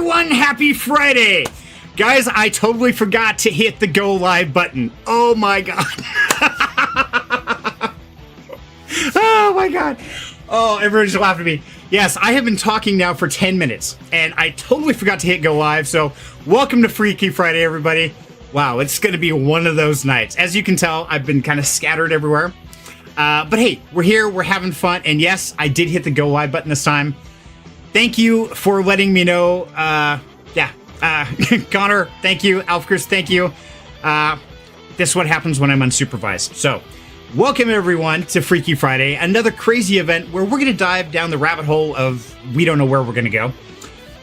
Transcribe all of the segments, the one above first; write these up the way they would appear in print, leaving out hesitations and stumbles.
everyone, happy Friday! Guys, I totally forgot to hit the go live button. Oh my god. Oh my god. Oh, everyone's laughing at me. Yes, I have been talking now for 10 minutes, and I totally forgot to hit go live, so welcome to Freaky Friday, everybody. Wow, it's going to be one of those nights. As you can tell, I've been kind of scattered everywhere. But hey, we're here, we're having fun, and yes, I did hit the go live button this time. Thank you for letting me know. Connor, thank you. Alfkers, thank you. This is what happens when I'm unsupervised. So, welcome everyone to Freaky Friday, another crazy event where we're going to dive down the rabbit hole of we don't know where we're going to go.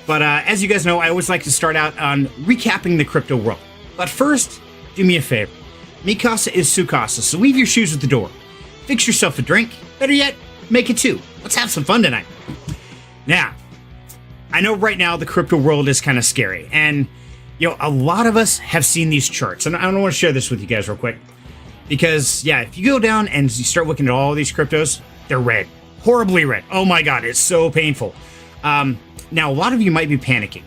But as you guys know, I always like to start out on recapping the crypto world. But first, do me a favor. Mi casa is su casa, so leave your shoes at the door. Fix yourself a drink. Better yet, make it two. Let's have some fun tonight. Now, I know right now the crypto world is kind of scary, and you know, a lot of us have seen these charts, and I don't want to share this with you guys real quick, because yeah, if you go down and you start looking at all these cryptos, they're red, horribly red. Oh my god, it's so painful. Now, a lot of you might be panicking,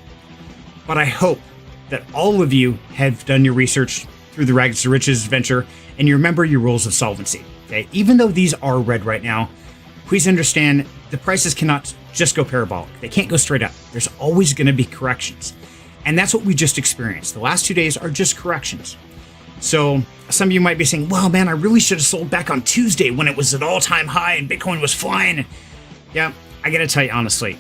but I hope that all of you have done your research through the Rags to Riches venture, and you remember your rules of solvency. Okay, even though these are red right now, please understand the prices cannot just go parabolic. They can't go straight up. There's always going to be corrections. And that's what we just experienced. The last 2 days are just corrections. So some of you might be saying, well, man, I really should have sold back on Tuesday when it was at all-time high and Bitcoin was flying. Yeah, I got to tell you honestly,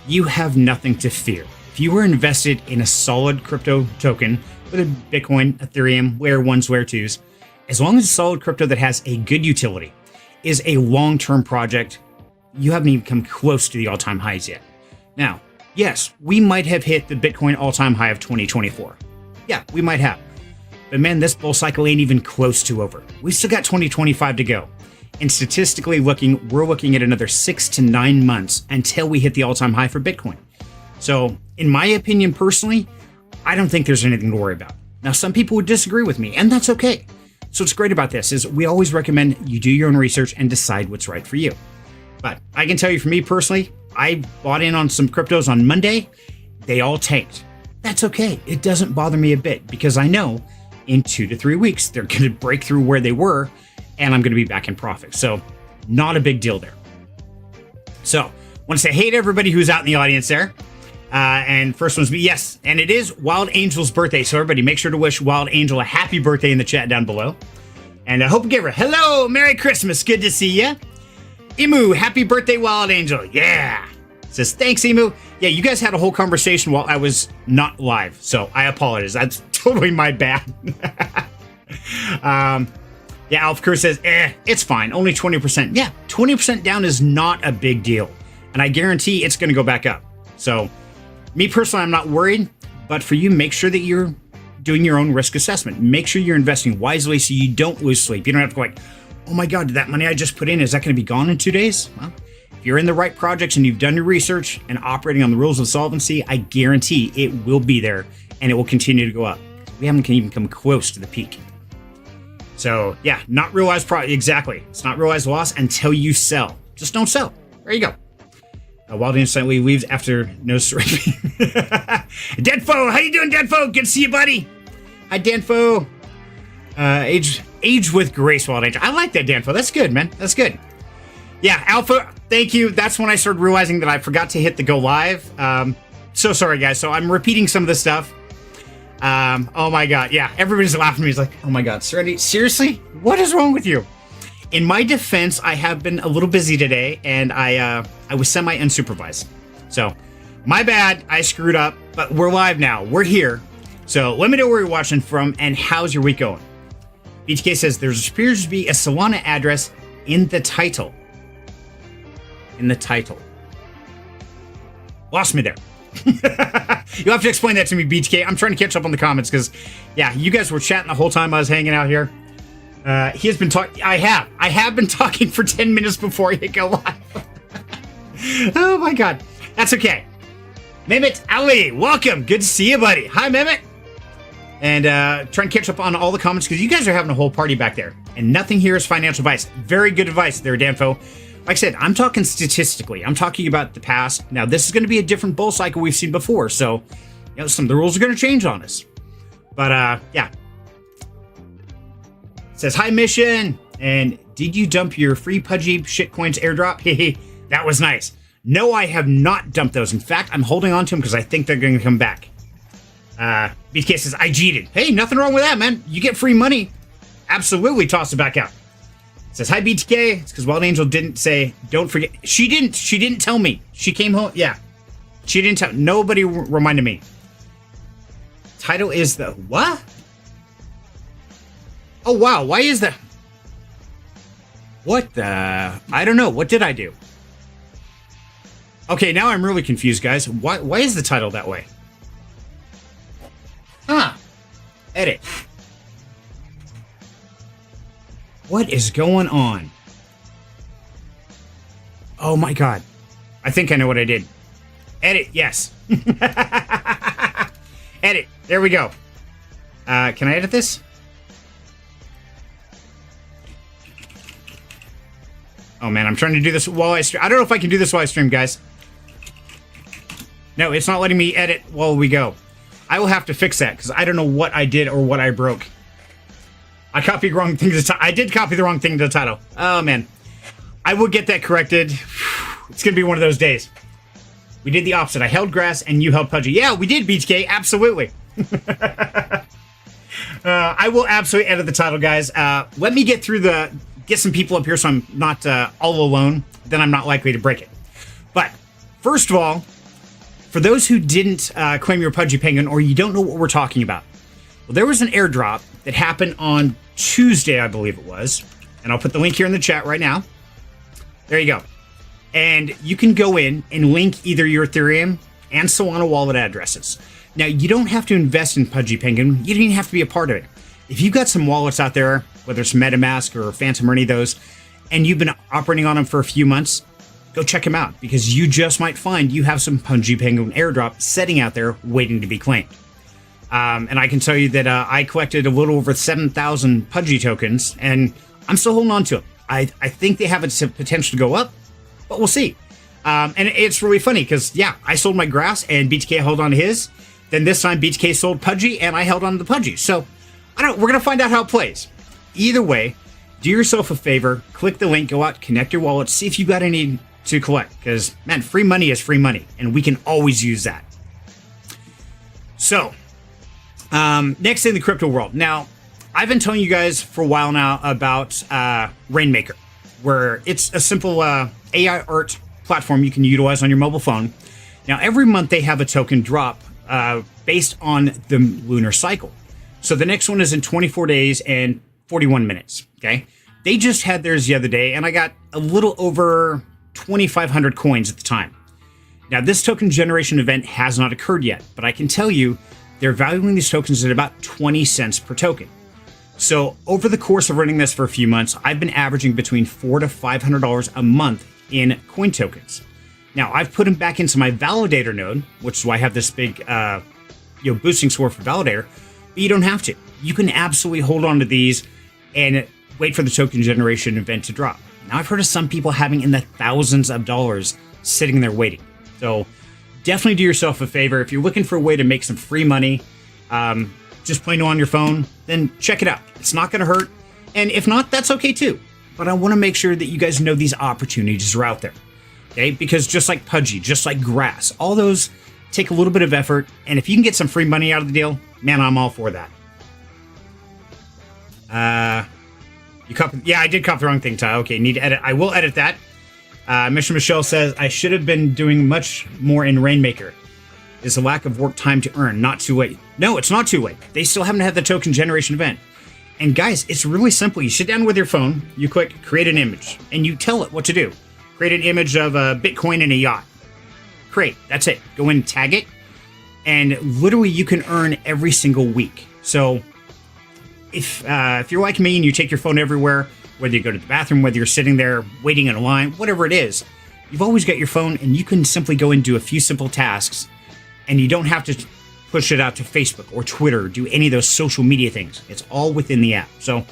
you have nothing to fear. If you were invested in a solid crypto token, whether Bitcoin, Ethereum, Layer 1s, Layer 2s, as long as it's solid crypto that has a good utility, is a long-term project, you haven't even come close to the all-time highs yet. Now, yes, we might have hit the Bitcoin all-time high of 2024. Yeah, we might have. But man, this bull cycle ain't even close to over. We've still got 2025 to go. And statistically looking, we're looking at another 6 to 9 months until we hit the all-time high for Bitcoin. So, in my opinion personally, I don't think there's anything to worry about. Now, some people would disagree with me, and that's okay. So what's great about this is we always recommend you do your own research and decide what's right for you. But I can tell you for me personally, I bought in on some cryptos on Monday. They all tanked. That's okay. It doesn't bother me a bit because I know in 2 to 3 weeks, they're going to break through where they were and I'm going to be back in profit. So not a big deal there. So I want to say hey to everybody who's out in the audience there. And first one's me. Yes. And it is Wild Angel's birthday. So everybody make sure to wish Wild Angel a happy birthday in the chat down below. And I hope you give her hello. Merry Christmas. Good to see you. Emu, happy birthday, Wild Angel. Yeah. Says, thanks, Emu. Yeah, you guys had a whole conversation while I was not live, so I apologize. That's totally my bad. Yeah, Alf Kerr says, it's fine. Only 20%. Yeah, 20% down is not a big deal. And I guarantee it's going to go back up. So, me personally, I'm not worried. But for you, make sure that you're doing your own risk assessment. Make sure you're investing wisely so you don't lose sleep. You don't have to go like, oh my God, did that money I just put in, is that going to be gone in 2 days? Well, if you're in the right projects and you've done your research and operating on the rules of solvency, I guarantee it will be there and it will continue to go up. We haven't even come close to the peak. So yeah, not realized exactly. It's not realized loss until you sell. Just don't sell. There you go. Wild instantly leaves after no scraping. Deadfo, how you doing, Deadfo? Good to see you, buddy. Hi, Danfo. Age with grace, Wild Angel. I like that, Danfo. That's good, man. That's good. Yeah, Alpha, thank you. That's when I started realizing that I forgot to hit the go live. So sorry, guys. So I'm repeating some of this stuff. Oh my God. Yeah, everybody's laughing at me. It's like, oh my God, Serenity, seriously? What is wrong with you? In my defense, I have been a little busy today, and I was semi-unsupervised. So, my bad. I screwed up, but we're live now. We're here. So, let me know where you're watching from, and how's your week going? BTK says, there appears to be a Solana address in the title. In the title. Lost me there. You'll have to explain that to me, BTK. I'm trying to catch up on the comments, because, yeah, you guys were chatting the whole time I was hanging out here. He has been talking. I have been talking for 10 minutes before you go live. Oh my God. That's okay. Mehmet Ali, welcome. Good to see you, buddy. Hi, Mehmet. And trying to catch up on all the comments because you guys are having a whole party back there. And nothing here is financial advice. Very good advice there, Danfo. Like I said, I'm talking statistically. I'm talking about the past. Now, this is going to be a different bull cycle we've seen before, so some of the rules are going to change on us. But yeah. It says, hi, Mission. And did you dump your free Pudgy shitcoins airdrop? Hehe, that was nice. No, I have not dumped those. In fact, I'm holding on to them because I think they're going to come back. BTK says, I cheated. Hey, nothing wrong with that, man. You get free money. Absolutely toss it back out. It says, hi, BTK. It's because Wild Angel didn't say, don't forget. She didn't tell me. She came home. Yeah. She didn't tell. Nobody reminded me. Title is the what? Oh, wow. Why is that? What the? I don't know. What did I do? Okay, now I'm really confused, guys. Why is the title that way? Huh. Edit. What is going on? Oh my god. I think I know what I did. Edit, yes. Edit. There we go. Can I edit this? Oh man, I'm trying to do this while I stream. I don't know if I can do this while I stream, guys. No, it's not letting me edit while we go. I will have to fix that because I don't know what I did or what I broke. I copied the wrong thing to the title. I did copy the wrong thing to the title. Oh man. I will get that corrected. It's going to be one of those days. We did the opposite. I held grass and you held Pudgy. Yeah, we did, BTK. Absolutely. I will absolutely edit the title, guys. Let me get some people up here so I'm not all alone. Then I'm not likely to break it. But first of all, for those who didn't claim your Pudgy Penguin or you don't know what we're talking about, well, there was an airdrop that happened on Tuesday, I believe it was. And I'll put the link here in the chat right now. There you go. And you can go in and link either your Ethereum and Solana wallet addresses. Now, you don't have to invest in Pudgy Penguin. You don't even have to be a part of it. If you've got some wallets out there, whether it's MetaMask or Phantom or any of those, and you've been operating on them for a few months, go check them out because you just might find you have some Pudgy Penguin airdrop sitting out there waiting to be claimed. And I can tell you that I collected a little over 7,000 Pudgy tokens, and I'm still holding on to them. I think they have a potential to go up, but we'll see. And it's really funny because, yeah, I sold my grass and BTK held on to his. Then this time BTK sold Pudgy and I held on to the Pudgy. So we're going to find out how it plays. Either way, do yourself a favor, click the link, go out, connect your wallet, see if you got any to collect. Because, man, free money is free money, and we can always use that. So, next in the crypto world. Now, I've been telling you guys for a while now about Rainmaker, where it's a simple AI art platform you can utilize on your mobile phone. Now, every month they have a token drop based on the lunar cycle. So the next one is in 24 days and 41 minutes, okay? They just had theirs the other day, and I got a little over 2,500 coins at the time. Now, this token generation event has not occurred yet, but I can tell you they're valuing these tokens at about 20 cents per token. So over the course of running this for a few months, I've been averaging between $400 to $500 a month in coin tokens. Now, I've put them back into my validator node, which is why I have this big boosting score for validator, but you don't have to. You can absolutely hold on to these and wait for the token generation event to drop. Now, I've heard of some people having in the thousands of dollars sitting there waiting. So definitely do yourself a favor. If you're looking for a way to make some free money, just plain on your phone, then check it out. It's not going to hurt. And if not, that's okay too. But I want to make sure that you guys know these opportunities are out there. Okay? Because just like Pudgy, just like grass, all those take a little bit of effort. And if you can get some free money out of the deal, man, I'm all for that. Yeah, I did copy the wrong thing, Ty. Okay, need to edit. I will edit that. Mission Michelle says, I should have been doing much more in Rainmaker. It's a lack of work time to earn, not too late. No, it's not too late. They still haven't had the token generation event. And guys, it's really simple. You sit down with your phone, you click create an image, and you tell it what to do. Create an image of a Bitcoin and a yacht. Create, that's it. Go in and tag it. And literally you can earn every single week. So if you're like me and you take your phone everywhere, whether you go to the bathroom, whether you're sitting there waiting in a line, whatever it is, you've always got your phone and you can simply go and do a few simple tasks and you don't have to push it out to Facebook or Twitter or do any of those social media things. It's all within the app. So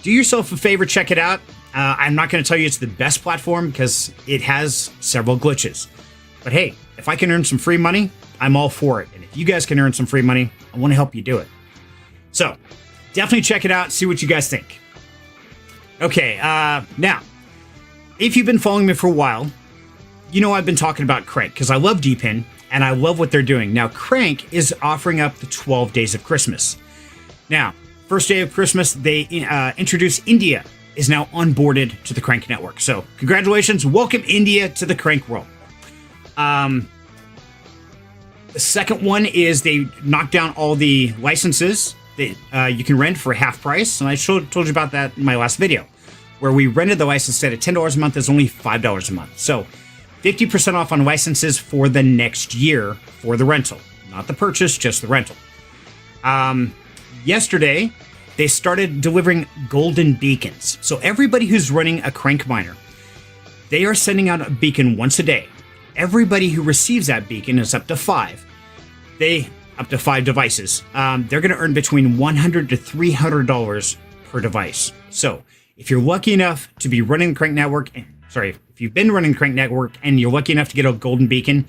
do yourself a favor, check it out. I'm not going to tell you it's the best platform because it has several glitches. But hey, if I can earn some free money, I'm all for it. And if you guys can earn some free money, I want to help you do it. So definitely check it out. See what you guys think. Okay, now, if you've been following me for a while, you know I've been talking about Crank because I love DPin and I love what they're doing. Now, Crank is offering up the 12 days of Christmas. Now, first day of Christmas, they introduced India is now onboarded to the Crank network. So congratulations. Welcome India to the Crank world. The second one is they knocked down all the licenses that you can rent for half price. And I told you about that in my last video, where we rented the license instead of $10 a month is only $5 a month. So 50% off on licenses for the next year for the rental, not the purchase, just the rental. Yesterday, they started delivering golden beacons. So everybody who's running a Crank miner, they are sending out a beacon once a day. Everybody who receives that beacon is up to 5. Up to 5 devices. They're going to earn between $100 to $300 per device. So if you're lucky enough to be running the Crank network, if you've been running the Crank network and you're lucky enough to get a golden beacon,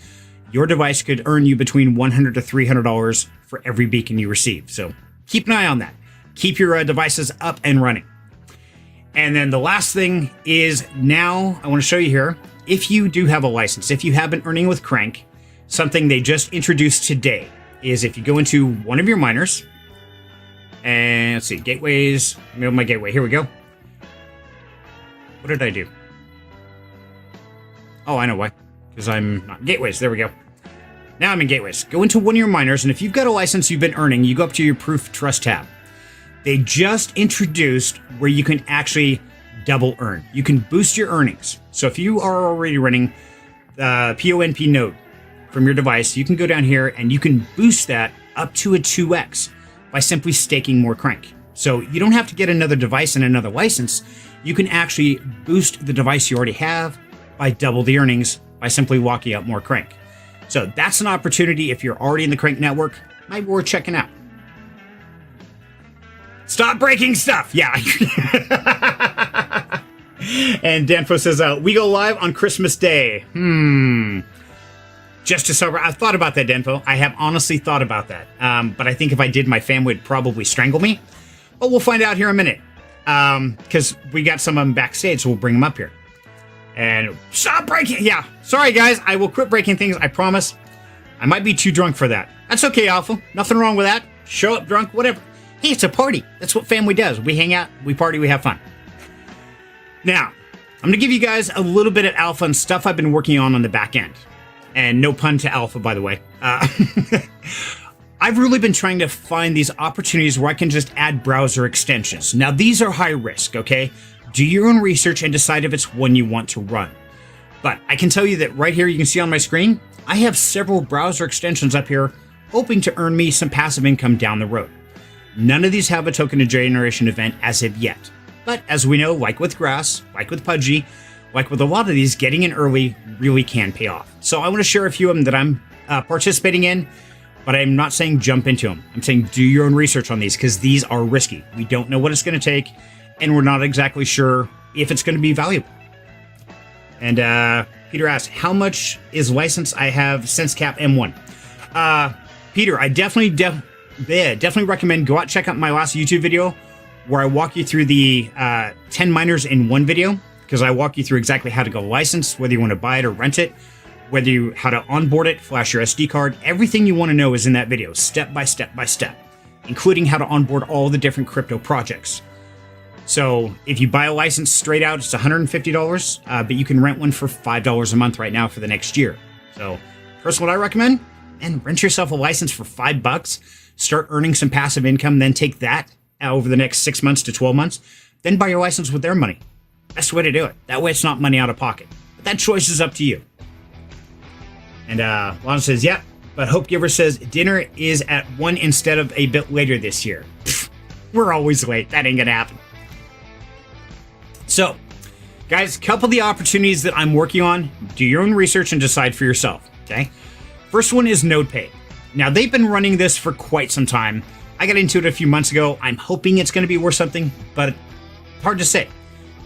your device could earn you between $100 to $300 for every beacon you receive. So keep an eye on that. Keep your devices up and running. And then the last thing is now I want to show you here, if you do have a license, if you have been earning with Crank, something they just introduced today is if you go into one of your miners, and let's see, gateways, my gateway, here we go. What did I do? Oh, I know why, because I'm not gateways, there we go. Now I'm in gateways. Go into one of your miners, and if you've got a license you've been earning, you go up to your proof trust tab. They just introduced where you can actually double earn. You can boost your earnings. So if you are already running the PONP node from your device, you can go down here and you can boost that up to a 2x by simply staking more Crank. So you don't have to get another device and another license. You can actually boost the device you already have by double the earnings by simply locking up more Crank. So that's an opportunity if you're already in the Crank network, might be worth checking out. Stop breaking stuff. Yeah. And Danfo says, we go live on Christmas Day. Just to celebrate. I've thought about that, Danfo. I have honestly thought about that. But I think if I did, my fam would probably strangle me. But we'll find out here in a minute. Because we got some of them backstage, so we'll bring them up here. And stop breaking. Yeah. Sorry, guys. I will quit breaking things. I promise. I might be too drunk for that. That's okay, Alpha. Nothing wrong with that. Show up drunk, whatever. Hey, it's a party. That's what family does. We hang out, we party, we have fun. Now, I'm going to give you guys a little bit of alpha and stuff I've been working on the back end. And no pun to alpha, by the way. I've really been trying to find these opportunities where I can just add browser extensions. Now, these are high risk, okay? Do your own research and decide if it's one you want to run. But I can tell you that right here, you can see on my screen, I have several browser extensions up here hoping to earn me some passive income down the road. None of these have a token generation event as of yet. But as we know, like with Grass, like with Pudgy, like with a lot of these, getting in early really can pay off. So I want to share a few of them that I'm participating in, but I'm not saying jump into them. I'm saying do your own research on these because these are risky. We don't know what it's going to take, and we're not exactly sure if it's going to be valuable. And Peter asks, how much is license I have SenseCap M1? Peter, I definitely recommend go out and check out my last YouTube video where I walk you through the 10 miners in one video, because I walk you through exactly how to go license, whether you want to buy it or rent it, how to onboard it, flash your SD card. Everything you want to know is in that video, step by step by step, including how to onboard all the different crypto projects. So if you buy a license straight out, it's $150, but you can rent one for $5 a month right now for the next year. So personally, what I recommend, and rent yourself a license for $5, start earning some passive income, then take that over the next 6 months to 12 months, then buy your license with their money. That's the way to do it. That way it's not money out of pocket. But that choice is up to you. And Lana says, yep, but Hope Giver says, dinner is at 1 instead of a bit later this year. Pfft, we're always late. That ain't gonna happen. So, guys, a couple of the opportunities that I'm working on, do your own research and decide for yourself, okay? First one is NodePay. Now, they've been running this for quite some time. I got into it a few months ago. I'm hoping it's going to be worth something, but hard to say.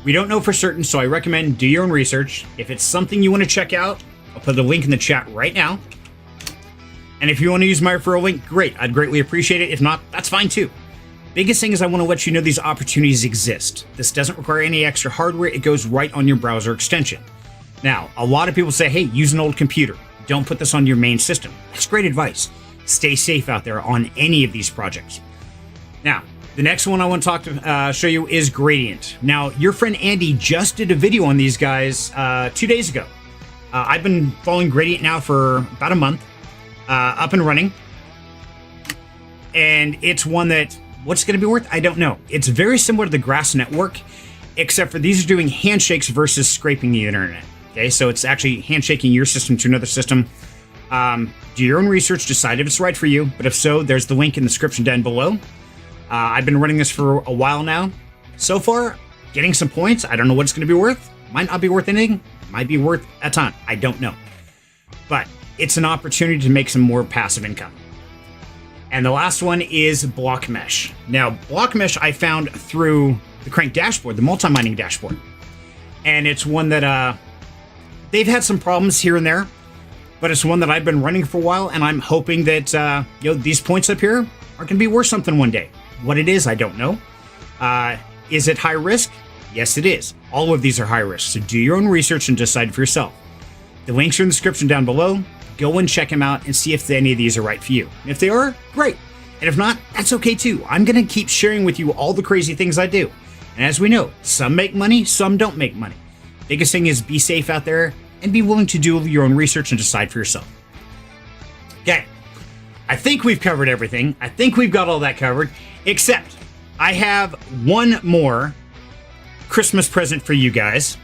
We don't know for certain, so I recommend do your own research. If it's something you want to check out, I'll put the link in the chat right now. And if you want to use my referral link, great. I'd greatly appreciate it. If not, that's fine too. Biggest thing is I want to let you know these opportunities exist. This doesn't require any extra hardware. It goes right on your browser extension. Now, a lot of people say, hey, use an old computer. Don't put this on your main system. That's great advice. Stay safe out there on any of these projects. Now, the next one I want to show you is Gradient. Now, your friend Andy just did a video on these guys 2 days ago. I've been following Gradient now for about a month, up and running. And it's one that, what's going to be worth? I don't know. It's very similar to the Grass Network, except for these are doing handshakes versus scraping the internet. Okay, so it's actually handshaking your system to another system. Do your own research, decide if it's right for you. But if so, there's the link in the description down below. I've been running this for a while now. So far, getting some points. I don't know what it's going to be worth. Might not be worth anything. Might be worth a ton. I don't know. But it's an opportunity to make some more passive income. And the last one is Block Mesh. Now, Block Mesh I found through the Crank dashboard, the multi-mining dashboard. And it's one that they've had some problems here and there. But it's one that I've been running for a while. And I'm hoping that these points up here are going to be worth something one day. What it is, I don't know. Is it high risk? Yes, it is. All of these are high risk, so do your own research and decide for yourself. The links are in the description down below. Go and check them out and see if any of these are right for you. And if they are, great. And if not, that's okay too. I'm going to keep sharing with you all the crazy things I do. And as we know, some make money, some don't make money. Biggest thing is be safe out there and be willing to do your own research and decide for yourself. Okay. I think we've covered everything. I think we've got all that covered, except I have one more Christmas present for you guys.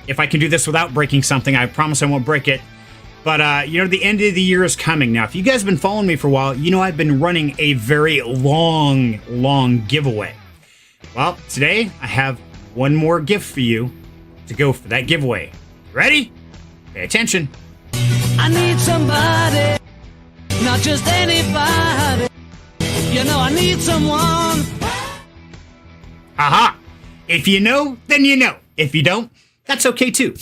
If I can do this without breaking something, I promise I won't break it. But, the end of the year is coming. Now, if you guys have been following me for a while, you know I've been running a very long giveaway. Well, today I have one more gift for you to go for that giveaway. Ready? Pay attention. I need somebody. Not just anybody. I need someone. Aha! If you know, then you know. If you don't, that's okay too.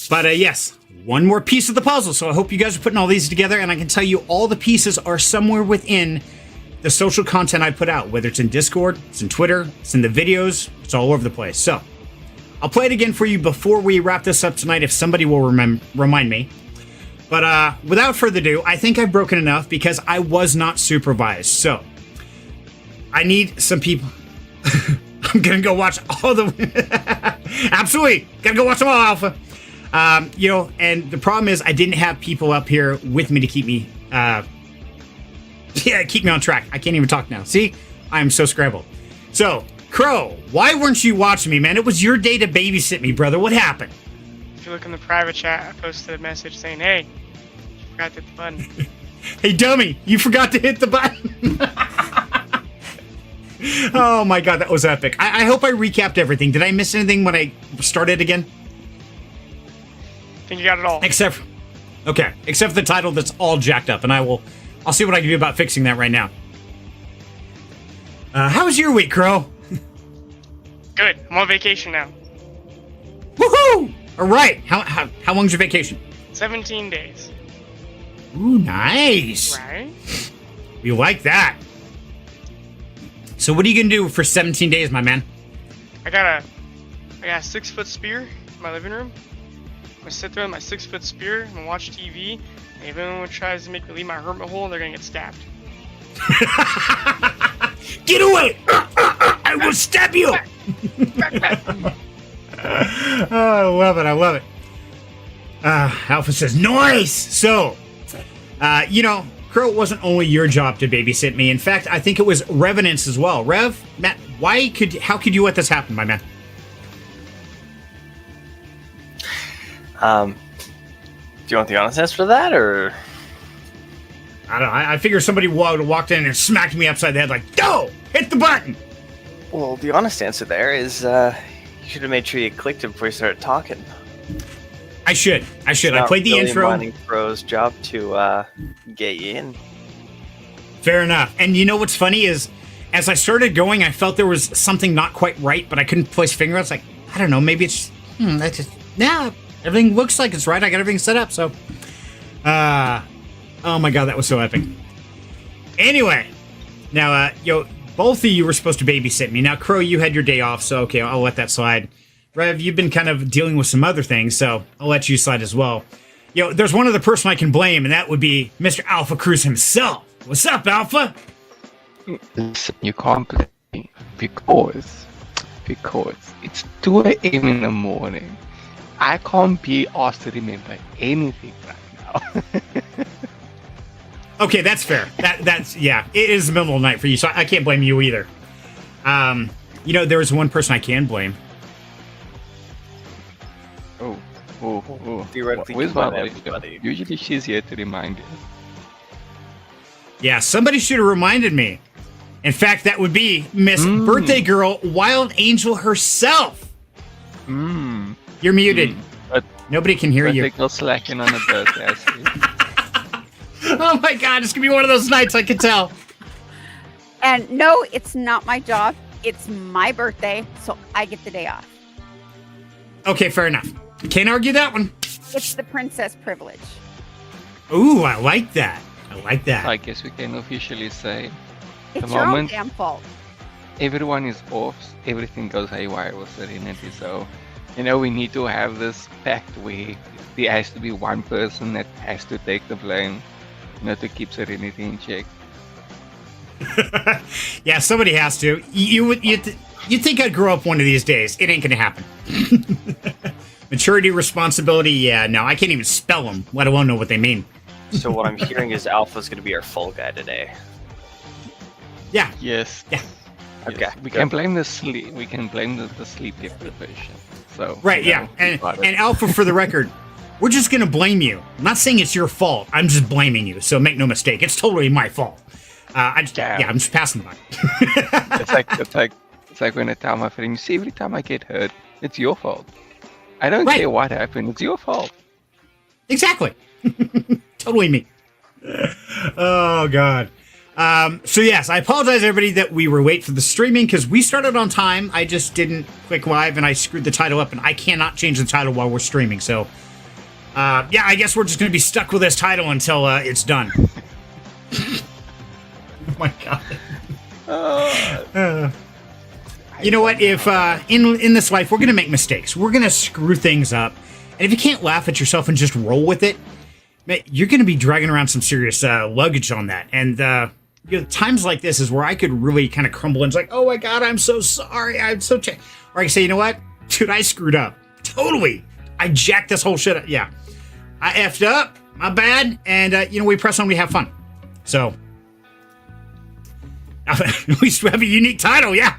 But yes, one more piece of the puzzle. So I hope you guys are putting all these together, and I can tell you all the pieces are somewhere within the social content I put out, whether it's in Discord, it's in Twitter, it's in the videos, it's all over the place. So I'll play it again for you before we wrap this up tonight if somebody will remind me. But without further ado, I think I've broken enough because I was not supervised. So I need some people. I'm going to go watch all the... Absolutely. Got to go watch them all, Alpha. And the problem is I didn't have people up here with me to keep me... keep me on track. I can't even talk now. See? I am so scrambled. So, Crow, why weren't you watching me, man? It was your day to babysit me, brother. What happened? If you look in the private chat, I posted a message saying, hey, you forgot to hit the button. Hey, dummy, you forgot to hit the button. Oh my god, that was epic. I hope I recapped everything. Did I miss anything when I started again? I think you got it all. Except for the title that's all jacked up, and I'll see what I can do about fixing that right now. How was your week, Crow? Good. I'm on vacation now. Woohoo! All right. How long's your vacation? 17 days. Ooh, nice. Right? We like that. So what are you gonna do for 17 days, my man? I got a 6-foot spear in my living room. I'm gonna sit there with my 6-foot spear and watch TV. And if anyone tries to make me leave my hermit hole, they're gonna get stabbed. Get away! I will stab you! Oh, I love it. I love it. Alpha says, nice! So, Crow, it wasn't only your job to babysit me. In fact, I think it was Revenant's as well. Rev, Matt, how could you let this happen, my man? Do you want the honest answer to that, or? I don't know. I figure somebody would have walked in and smacked me upside the head like, go! Hit the button! Well, the honest answer there is, you should have made sure you clicked it before you started talking. I should. I played the intro. Mining Pro's job to get you in. Fair enough. And you know what's funny is, as I started going, I felt there was something not quite right, but I couldn't place finger. I was like, I don't know. Maybe it's that's just everything looks like it's right. I got everything set up. So, oh my god, that was so epic. Anyway, now both of you were supposed to babysit me. Now, Crow, you had your day off, so okay, I'll let that slide. Rev, you've been kind of dealing with some other things, so I'll let you slide as well. There's one other person I can blame, and that would be Mr. Alpha Cruz himself. What's up, Alpha? Listen, you can't blame me because it's 2 a.m. in the morning. I can't be asked to remember anything right now. Okay, that's fair. That's it is the middle of the night for you, so I can't blame you either. There's one person I can blame. Oh. Theoretically, Where's come my on, lady? everybody. Usually she's here to remind you. Yeah, somebody should have reminded me. In fact, that would be Miss Birthday Girl, Wild Angel herself. You're muted. But Nobody can hear you. I think I'll slacking on the birthday, I see. Oh my god, it's gonna be one of those nights, I can tell. And no, it's not my job. It's my birthday, so I get the day off. Okay, fair enough. Can't argue that one. It's the princess privilege. Ooh, I like that. I guess we can officially say It's The your own moment- damn fault. everyone is off, everything goes haywire with Serenity, so we need to have this pact where there has to be one person that has to take the blame, to keep Serenity in check. Yeah, somebody has to. You think I'd grow up one of these days. It ain't gonna happen. Maturity, responsibility, yeah, no, I can't even spell them, let alone know what they mean. So what I'm hearing is Alpha's going to be our fall guy today. Yeah, Yes. Yeah. Okay. Yes. We can blame the sleep. We can blame the sleep deprivation. So right, yeah. And Alpha, for the record, we're just gonna blame you. I'm not saying it's your fault. I'm just blaming you. So make no mistake, it's totally my fault. I'm just passing the buck. it's like when I tell my friends, see, every time I get hurt, it's your fault. I don't Right. care what happened. It's your fault. Exactly. Totally me. Oh, God. So, yes, I apologize, everybody, that we were late for the streaming because we started on time. I just didn't click live and I screwed the title up, and I cannot change the title while we're streaming. So, I guess we're just going to be stuck with this title until it's done. Oh, my God. You know what? If in this life, we're going to make mistakes. We're going to screw things up. And if you can't laugh at yourself and just roll with it, man, you're going to be dragging around some serious luggage on that. And times like this is where I could really kind of crumble and it's like, oh my God, I'm so sorry. I'm so... Or I can say, you know what? Dude, I screwed up. Totally. I jacked this whole shit up. Yeah. I effed up. My bad. And, we press on, we have fun. So... At least we have a unique title, yeah.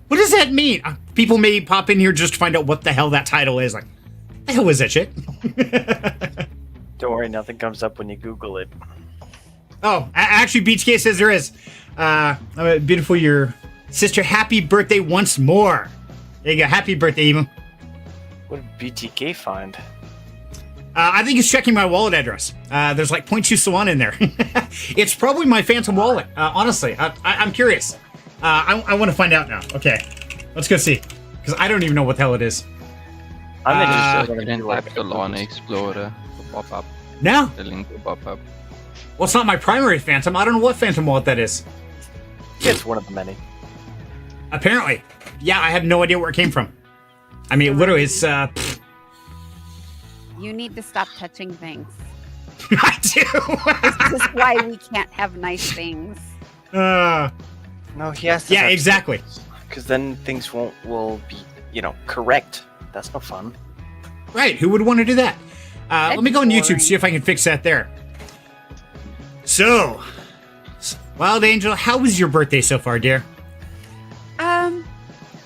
What does that mean? People may pop in here just to find out what the hell that title is. Like, the hell is that shit? Don't worry, nothing comes up when you Google it. Oh, actually, BTK says there is. Beautiful, your sister. Happy birthday once more. There you go. Happy birthday, Emo. What did BTK find? I think he's checking my wallet address. There's like 0.2 Solana in there. It's probably my phantom wallet. Honestly, I'm curious. I want to find out now. Okay, let's go see. Because I don't even know what the hell it is. I'm Just interested and in type Solana Explorer to pop up. No. The link will pop up. Well, it's not my primary phantom. I don't know what phantom wallet that is. It's one of the many. Apparently. Yeah, I have no idea where it came from. I mean, literally, it's... You need to stop touching things. I do. This is why we can't have nice things. No, he has to. Yeah, exactly. Because then things will be, correct. That's no fun. Right, who would want to do that? Let me go on YouTube, boring. see if I can fix that there. So, Wild Angel, how was your birthday so far, dear?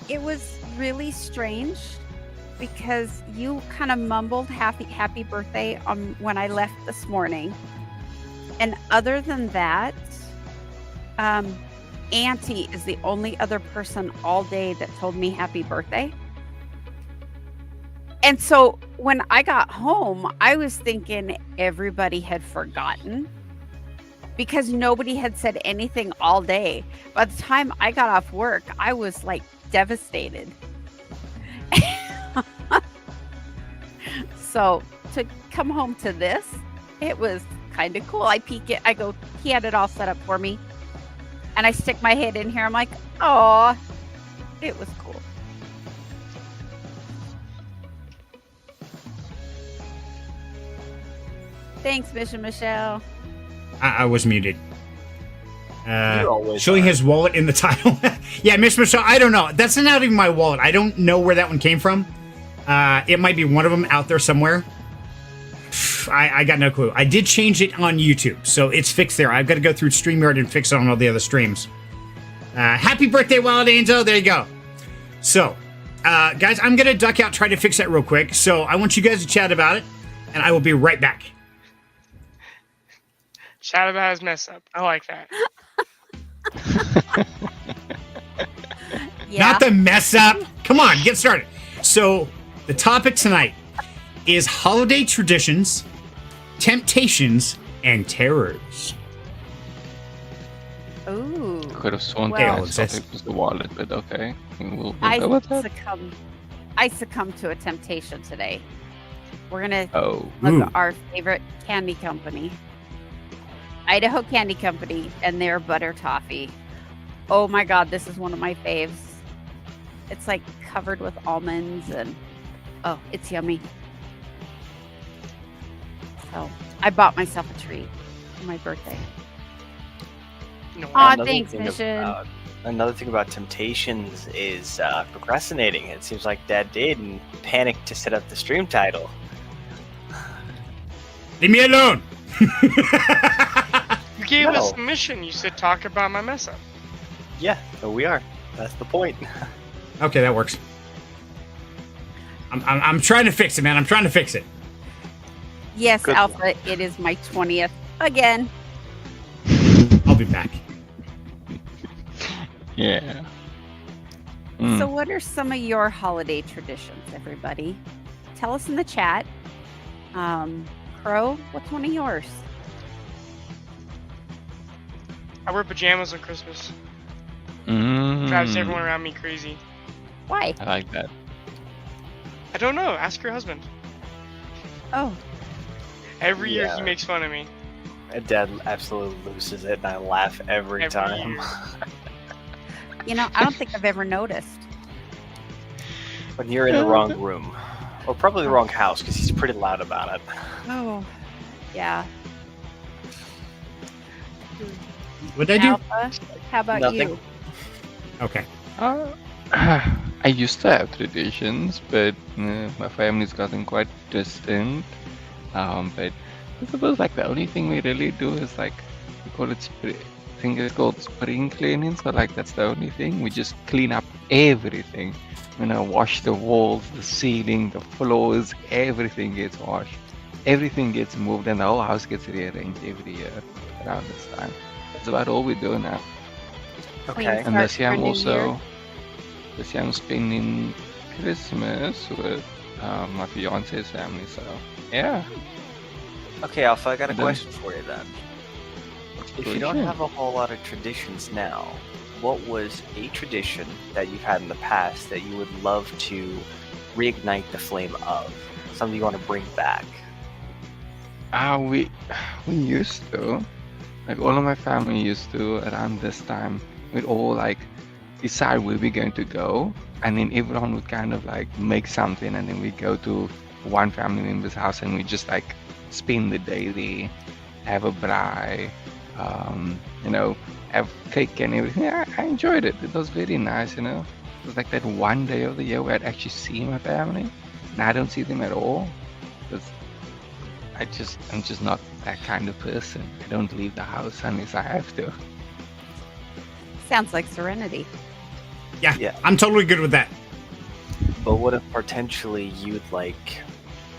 It was really strange because you kind of mumbled happy birthday when I left this morning. And other than that, Auntie is the only other person all day that told me happy birthday. And so when I got home, I was thinking everybody had forgotten because nobody had said anything all day. By the time I got off work, I was like devastated. So to come home to this, it was kind of cool. I peek it. I go, he had it all set up for me. And I stick my head in here. I'm like, oh, it was cool. Thanks, Mission Michelle. I was muted. You always Showing are. his wallet in the title. Yeah, Miss Michelle, I don't know. That's not even my wallet. I don't know where that one came from. It might be one of them out there somewhere. I got no clue. I did change it on YouTube, so it's fixed there. I've got to go through StreamYard and fix it on all the other streams. Happy birthday, Wild Angel. There you go. So, guys, I'm going to duck out, try to fix that real quick. So I want you guys to chat about it, and I will be right back. Chat about his mess up. I like that. Yeah. Not the mess up. Come on, get started. So the topic tonight is holiday traditions, temptations, and terrors. Ooh. Could have sworn Well- that topic was the wallet, but okay. We'll I go with that. succumbed to a temptation today. We're gonna Oh, look Ooh. at our favorite candy company, Idaho Candy Company, and their butter toffee. Oh my god, this is one of my faves. It's like covered with almonds and oh, it's yummy. So I bought myself a treat for my birthday. No, Aw, Another thanks, thing Mission. Another thing about temptations is procrastinating. It seems like Dad did and panicked to set up the stream title. Leave me alone. you gave us No. a mission. You said talk about my mess up. Yeah, so we are. That's the point. Okay, that works. I'm trying to fix it, man. I'm trying to fix it. Yes, Good Alpha, it is my 20th again. I'll be back. yeah. So what are some of your holiday traditions, everybody? Tell us in the chat. Crow, what's one of yours? I wear pajamas on Christmas. Mm. Drives everyone around me crazy. Why? I like that. I don't know. Ask your husband. Oh, Every year Yeah. he makes fun of me. And Dad absolutely loses it, and I laugh every time. year. you know, I don't think I've ever noticed. When you're in the wrong room, or probably the wrong house, because he's pretty loud about it. Oh, yeah. What did I do? Alpha, how about Nothing. you? Okay. I used to have traditions, but my family's gotten quite distant. But I suppose like the only thing we really do is like we call it I think it's called spring cleaning. So like that's the only thing. We just clean up everything. Wash the walls, the ceiling, the floors, everything gets washed. Everything gets moved, and the whole house gets rearranged every year around this time. That's about all we do now. Okay. And this year I'm for New also spending Christmas with my fiance's family. So yeah. Okay, Alpha, I got a Then- question for you then. If you don't have a whole lot of traditions now, what was a tradition that you've had in the past that you would love to reignite the flame of? Something you want to bring back? We used to, like all of my family used to around this time, we'd all like decide where we're going to go, and then everyone would kind of like make something, and then we go to one family member's house and we just like spend the day there, have a braai, have cake and everything. Yeah, I enjoyed it. It was very nice, It was like that one day of the year where I'd actually see my family. Now I don't see them at all because I'm just not that kind of person. I don't leave the house unless I have to. Sounds like Serenity. Yeah, Yeah. I'm totally good with that. But what if potentially you'd like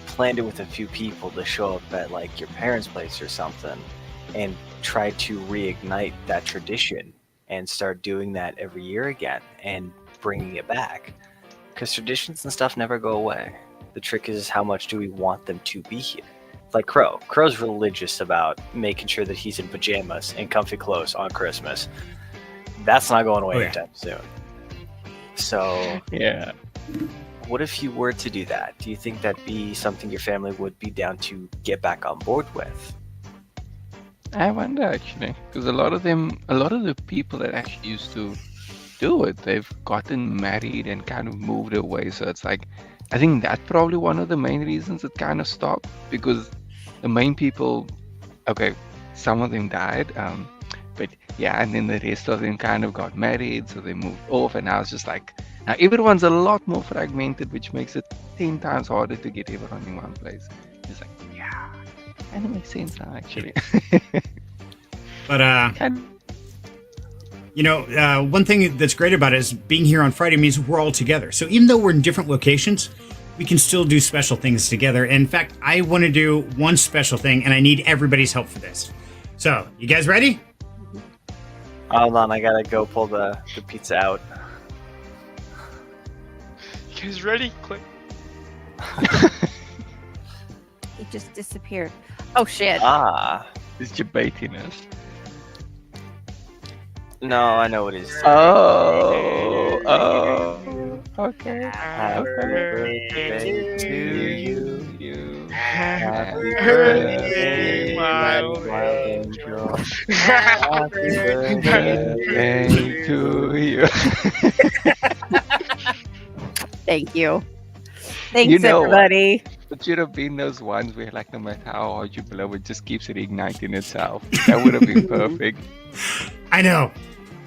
planned it with a few people to show up at like your parents' place or something and try to reignite that tradition and start doing that every year again and bringing it back? Because traditions and stuff never go away. The trick is how much do we want them to be here? Like Crow. Crow's religious about making sure that he's in pajamas and comfy clothes on Christmas. That's not going away Oh, yeah. anytime soon. So Yeah. what if you were to do that? Do you think that'd be something your family would be down to get back on board with? I wonder actually, because a lot of the people that actually used to do it, they've gotten married and kind of moved away. So it's like, I think that's probably one of the main reasons it kind of stopped, because the main people, okay, some of them died, but yeah, and then the rest of them kind of got married, so they moved off, and now it's just like, now everyone's a lot more fragmented, which makes it 10 times harder to get everyone in one place. It's like, yeah, kind of makes sense now, actually. But one thing that's great about it is being here on Friday means we're all together. So even though we're in different locations, we can still do special things together. And in fact, I want to do one special thing, and I need everybody's help for this. So, you guys ready? Hold on, I gotta go pull the pizza out. You guys ready? Click. It just disappeared. Oh shit. Ah. It's your baitiness. No, I know what it is. Oh, okay. Happy birthday to you. Happy birthday, my wild angel. Happy Birthday to you. Thank you. Thanks, You know what? everybody. It should have been those ones where, like, no matter how hard you blow, it just keeps reigniting itself. That would have been perfect. I know.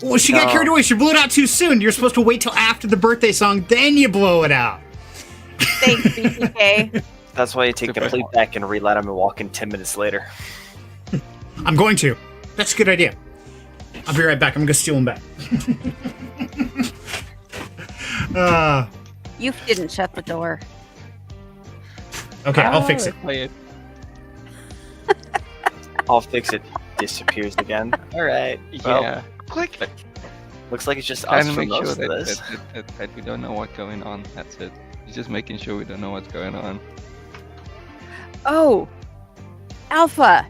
Well, she got No. carried away. She blew it out too soon. You're supposed to wait till after the birthday song, then you blow it out. Thanks, BTK. That's why you take the plate back and relight them and walk in 10 minutes later. I'm going to. That's a good idea. I'll be right back. I'm going to steal them back. You didn't shut the door. Okay, I'll fix it. Play it. I'll fix it. Disappears again. Alright. Well, Yeah. Click. looks like it's just Trying us to for make sure most of that, this. that we don't know what's going on. That's it. It's just making sure we don't know what's going on. Oh, Alpha.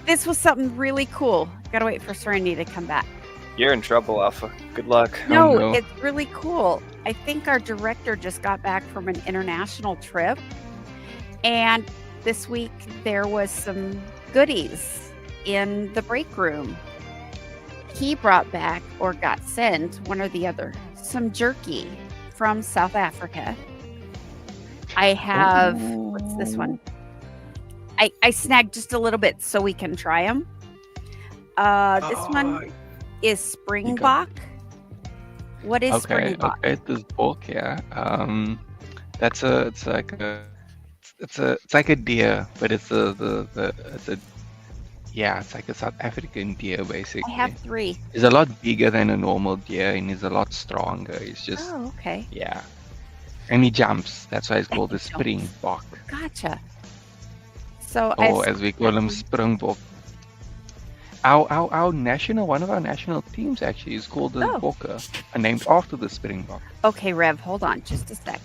This was something really cool. Gotta wait for Serenity to come back. You're in trouble, Alpha. Good luck. No, no. it's really cool. I think our director just got back from an international trip. And this week there was some goodies in the break room. He brought back, or got sent, one or the other, some jerky from South Africa. I have, what's this one? I snagged just a little bit so we can try them. This one is Springbok. What is Springbok? Okay, this book, yeah. It's like a deer, but it's it's like a South African deer basically. I have 3. It's a lot bigger than a normal deer and is a lot stronger. It's just Oh, okay. yeah. And he jumps. That's why it's called the He jumps. springbok. Gotcha. So Or as we call him, springbok. Our national, one of our national teams actually is called the Bokke, named after the springbok. Okay, Rev, hold on just a sec.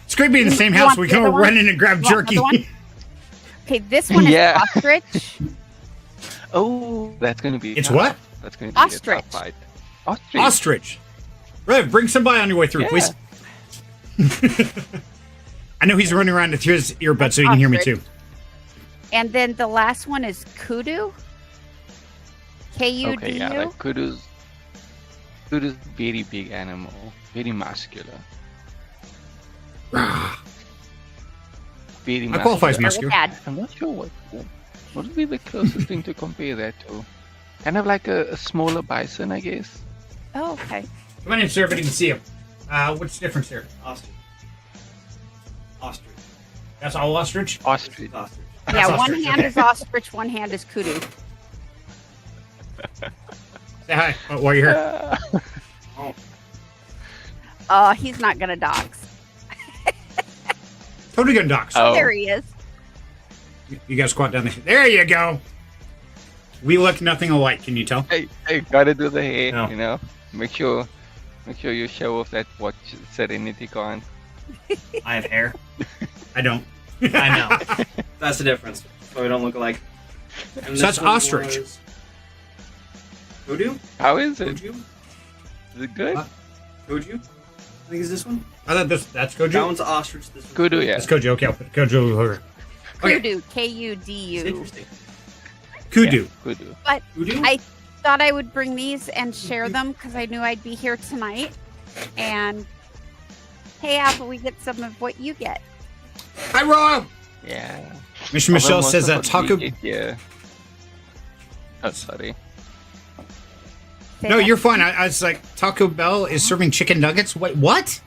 It's great being in the same You house. want We the come other one? run in and grab You want jerky. another one? Okay, this one is Yeah. ostrich. Oh, that's gonna be. It's tough. what? That's gonna be a Ostrich. tough fight. Ostrich. Ostrich. Rev, bring somebody on your way through, Yeah. please. I know he's running around with his earbuds so he can hear me too. And then the last one is kudu. Kudu. Okay, yeah, like kudu's very big animal, very muscular. Very That qualifies muscular. muscular. Dad. I'm not sure what would be the closest thing to compare that to. Kind of like a smaller bison, I guess. Oh, okay. Come on in, sir. Everybody can see him. What's the difference here? Ostrich. Ostrich. That's all ostrich? Ostrich. Ostrich. Yeah, That's one ostrich, hand okay. is ostrich, one hand is kudu. Say hi while you're here. He's not gonna dox. Totally good docs. Oh. There he is. You guys squat down there. There you go. We look nothing alike. Can you tell? Hey, gotta do the hair, No. you know. Make sure you show off that what Serenity can't. I have hair. I don't. I know. That's the difference. So we don't look alike. And So that's this one ostrich. was Voodoo? How is it? Voodoo? Is it good? Koju? I think is this one. I thought that's Koju. That one's ostrich. This one's Kudu, yeah. That's Koju. Okay, I'll put Koju over. Okay. Kudu, It's Kudu. interesting. Kudu. Yeah, Kudu. Kudu? I thought I would bring these and share them because I knew I'd be here tonight. And hey, Apple, we get some of what you get. Hi, Rob. Yeah. Mission Michelle Although says most that of what we Taco. get, yeah. Oh, sorry. Say No, that. you're fine. I was like, Taco Bell is serving chicken nuggets. Wait, what?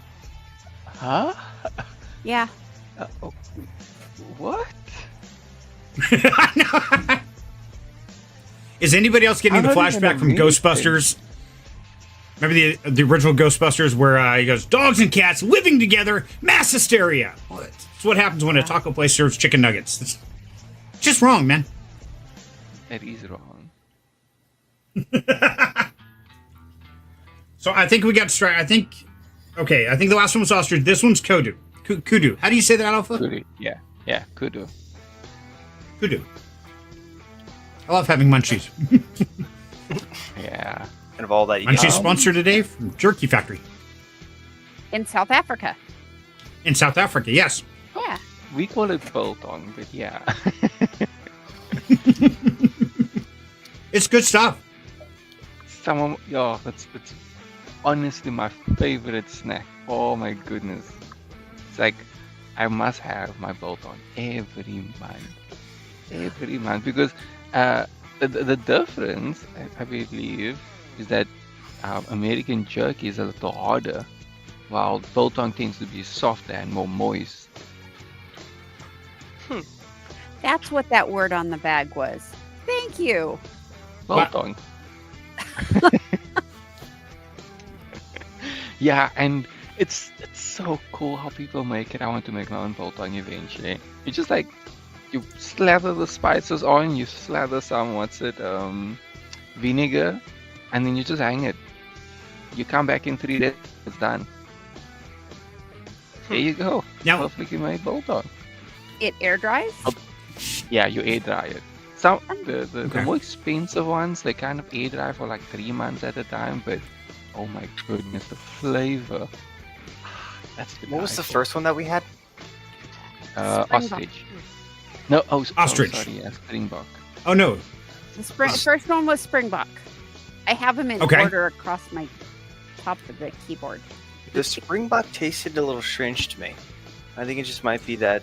Huh? Yeah. Oh, what? Is anybody else getting I'm the not even flashback from amazing. Ghostbusters? Remember the original Ghostbusters where he goes, dogs and cats living together, mass hysteria. That's what happens when a taco place serves chicken nuggets. It's just wrong, man. That is wrong. So I think we got straight. I think the last one was ostrich. This one's Kudu. Kudu. How do you say that, Alpha? Kudu. Yeah. Yeah, Kudu. Kudu. I love having munchies. Yeah. And of all that, you Munchies get, sponsor today from Jerky Factory In South Africa. in South Africa. Yes. Yeah. We call it biltong, but yeah. It's good stuff. It's honestly my favorite snack. Oh my goodness. It's like I must have my biltong every month because the difference I believe is that American jerky is a little harder, while biltong tends to be softer and more moist. That's what that word on the bag was. Thank you. Biltong. Yeah, and it's so cool how people make it. I want to make my own biltong eventually. You just like you slather the spices on, you slather some vinegar, and then you just hang it. You come back in 3 days, it's done. There you go. Now- Perfectly made biltong. It air dries? Yeah, you air dry it. Some the Okay. more expensive ones, they kind of air dry for like 3 months at a time, but oh my goodness, the flavor. That's the what was the first one that we had? Springbok. Ostrich. No, Ostrich. Oh, sorry, yeah, Springbok. Oh no. The first one was Springbok. I have them in Okay. order across my top of the keyboard. The Springbok tasted a little strange to me. I think it just might be that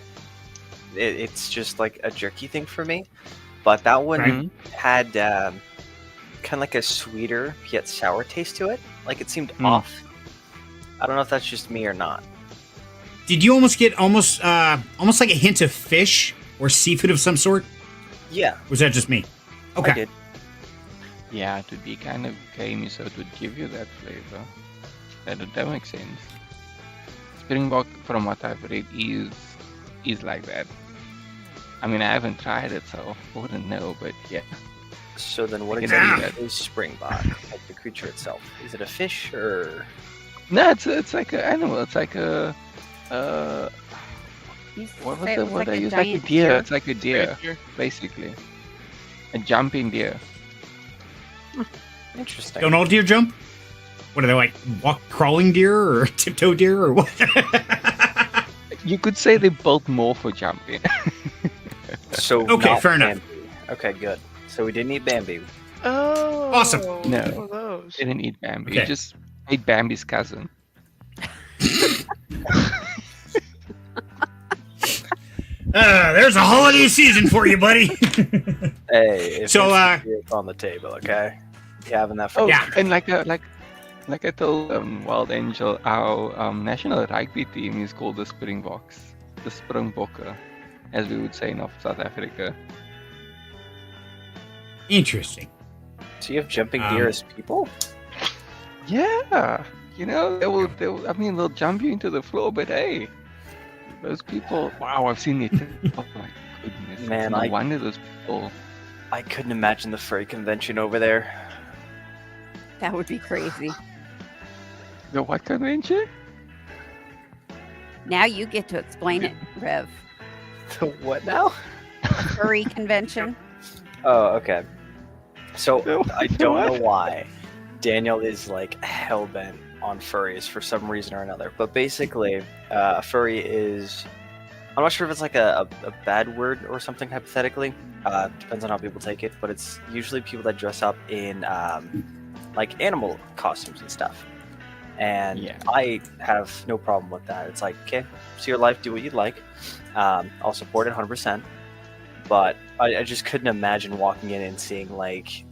it's just like a jerky thing for me. But that one Right. had kind of like a sweeter yet sour taste to it. Like it seemed Mm. off. I don't know if that's just me or not. Did you almost get almost like a hint of fish or seafood of some sort? Yeah, Or was that just me? Okay. I did. Yeah, it would be kind of gamey, so it would give you that flavor. That makes sense. Springbok, from what I've read, is like that. I mean, I haven't tried it, so I wouldn't know, but yeah. So then what I can exactly see that. is Springbok? Like the creature itself? Is it a fish or... No, it's like an animal. It's like a You what was say it the was word I a used? Like a giant deer. deer? It's like a deer, Right here. basically. A jumping deer. Interesting. Don't all deer jump? What are they like? Crawling deer or tiptoe deer or what? You could say they built more for jumping. So Okay, not fair enough. Bambi. Okay, good. So we didn't eat Bambi. Oh. Awesome. No. One of those. They didn't eat Bambi. Okay. You just ate Bambi's cousin. There's a holiday season for you, buddy. Hey, if So, it's on the table, okay? You having that for Oh, Yeah. and like I told Wild Angel, our national rugby team is called the Springboks, the Springbokke, as we would say in South Africa. Interesting. So you have jumping deer as people? Yeah, you know they'll jump you into the floor, but hey, those people. Wow, I've seen it. Oh my goodness, Man, no I- wonder those people. I couldn't imagine the furry convention over there. That would be crazy. The what convention? Now you get to explain it, Rev. What now? Furry convention. Oh, okay. So No, I don't know why. Daniel is like hell-bent on furries for some reason or another. But basically, a furry is... I'm not sure if it's like a bad word or something, hypothetically. Depends on how people take it. But it's usually people that dress up in like animal costumes and stuff. And Yeah. I have no problem with that. It's like, okay, it's your life, do what you'd like. I'll support it 100%. But I just couldn't imagine walking in and seeing like,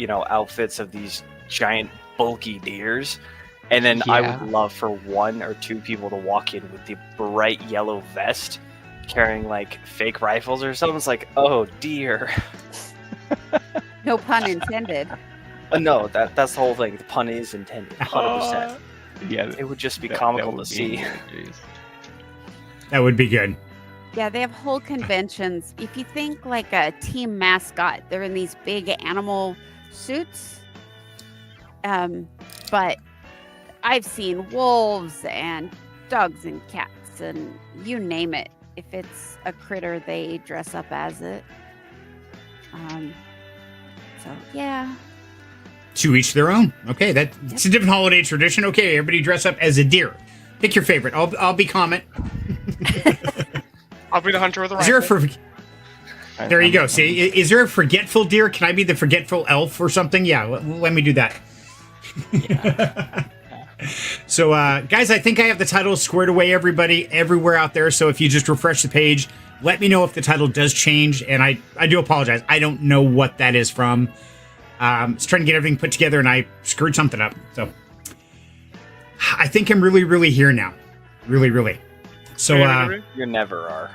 outfits of these giant bulky deers. And then I Yeah. would love for 1 or 2 people to walk in with the bright yellow vest carrying like fake rifles or something. It's like, oh dear. No pun intended. No, that's the whole thing. The pun is intended, 100%. Yeah, It would just be that comical would to be see. hilarious. That would be good. Yeah, they have whole conventions. If you think like a team mascot, they're in these big animal suits. But I've seen wolves and dogs and cats and you name it. If it's a critter, they dress up as it. So yeah. To each their own. Okay, it's a different holiday tradition. Okay, everybody dress up as a deer. Pick your favorite. I'll be Comet. I'll be the hunter with a Is there a rifle. there you go. See, is there a forgetful deer? Can I be the forgetful elf or something? Yeah, let me do that. So, guys, I think I have the title squared away, everybody, everywhere out there. So if you just refresh the page, let me know if the title does change. And I do apologize. I don't know what that is from. I was trying to get everything put together and I screwed something up. So I think I'm really, really here now. Really, really. So, You never are.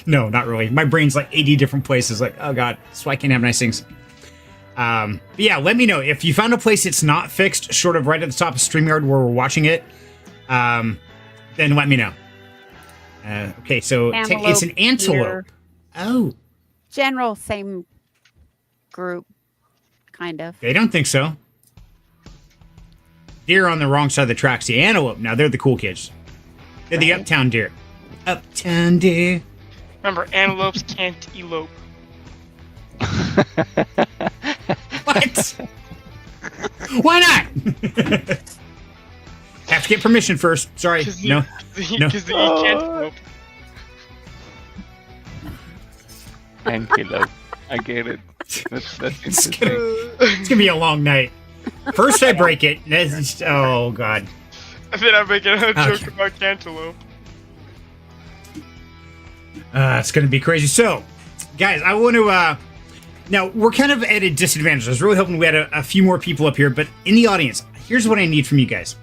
no, not really. My brain's like 80 different places. Like, oh God, so I can't have nice things. But yeah, let me know if you found a place that's not fixed, sort of right at the top of StreamYard where we're watching it. Then let me know. Okay, so it's an antelope. Deer. Oh, General, same group, kind of. they don't think so. Deer on the wrong side of the tracks. The antelope. Now they're the cool kids. They're the Right. uptown deer. Uptown deer. Remember, antelopes can't elope. What? Why not? Have to get permission first. Sorry. Because No. No. they can't elope. Antelope. I get it. That's It's interesting. It's gonna be a long night. First I break it. And then it's- oh God. And then I'm making a joke Okay. about cantaloupe. It's gonna be crazy. So, guys, I want to. Now we're kind of at a disadvantage. I was really hoping we had a few more people up here, but in the audience, here's what I need from you guys.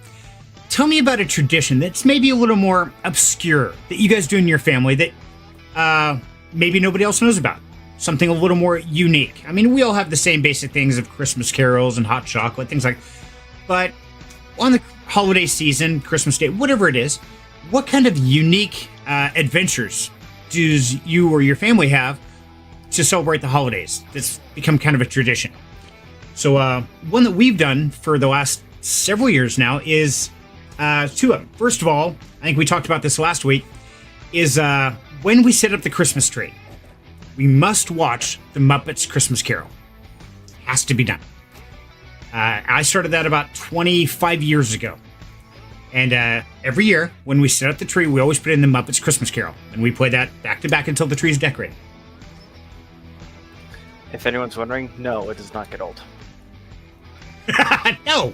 Tell me about a tradition that's maybe a little more obscure that you guys do in your family that maybe nobody else knows about. Something a little more unique. I mean, we all have the same basic things of Christmas carols and hot chocolate, things like. But on the holiday season, Christmas Day, whatever it is, what kind of unique adventures does you or your family have to celebrate the holidays? That's become kind of a tradition. So one that we've done for the last several years now is 2 of them. First of all, I think we talked about this last week, is when we set up the Christmas tree, we must watch the Muppets Christmas Carol. Has to be done. I started that about 25 years ago. And every year, when we set up the tree, we always put in the Muppets Christmas Carol. And we play that back to back until the tree is decorated. If anyone's wondering, no, it does not get old. No!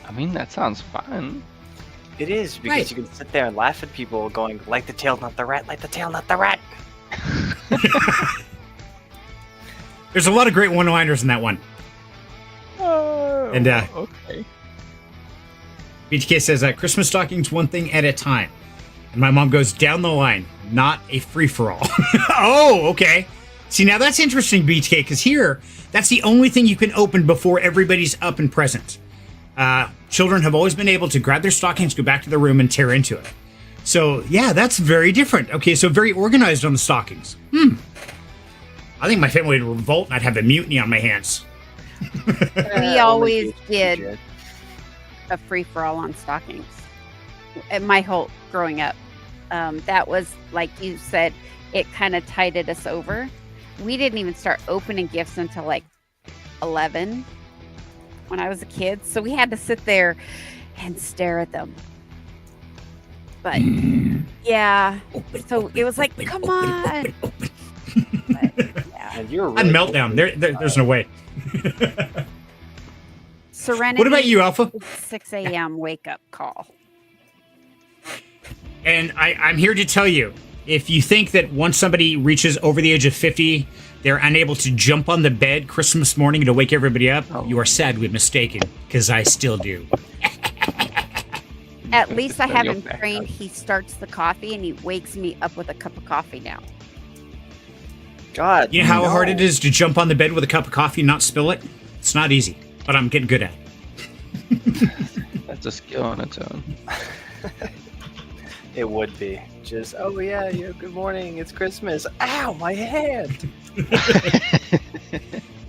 I mean, that sounds fun. It is, because Right. you can sit there and laugh at people going, like the tail, not the rat, like the tail, not the rat. There's a lot of great one-liners in that one. And okay. BTK says, Christmas stockings one thing at a time. And my mom goes, down the line, not a free-for-all. Oh, okay. See, now that's interesting, BTK, because here, that's the only thing you can open before everybody's up and present. Children have always been able to grab their stockings, go back to their room, and tear into it. So, yeah, that's very different. Okay, so very organized on the stockings. I think my family would revolt and I'd have a mutiny on my hands. We always did a free for all on stockings. My whole growing up, that was like you said, it kind of tided us over. We didn't even start opening gifts until like 11. when I was a kid, so we had to sit there and stare at them. But yeah, so it was like, come on. But, yeah. And you're On Meltdown. There's no way. Serenity. What about you, Alpha? 6 a.m. wake up call. And I'm here to tell you, if you think that once somebody reaches over the age of 50, they're unable to jump on the bed Christmas morning to wake everybody up, you are sadly mistaken, because I still do. At least I have him trained. He starts the coffee and he wakes me up with a cup of coffee now. God, You know how hard it is to jump on the bed with a cup of coffee and not spill it? It's not easy, but I'm getting good at it. That's a skill on its own. It would be. Just, oh yeah, good morning, it's Christmas. Ow, my hand!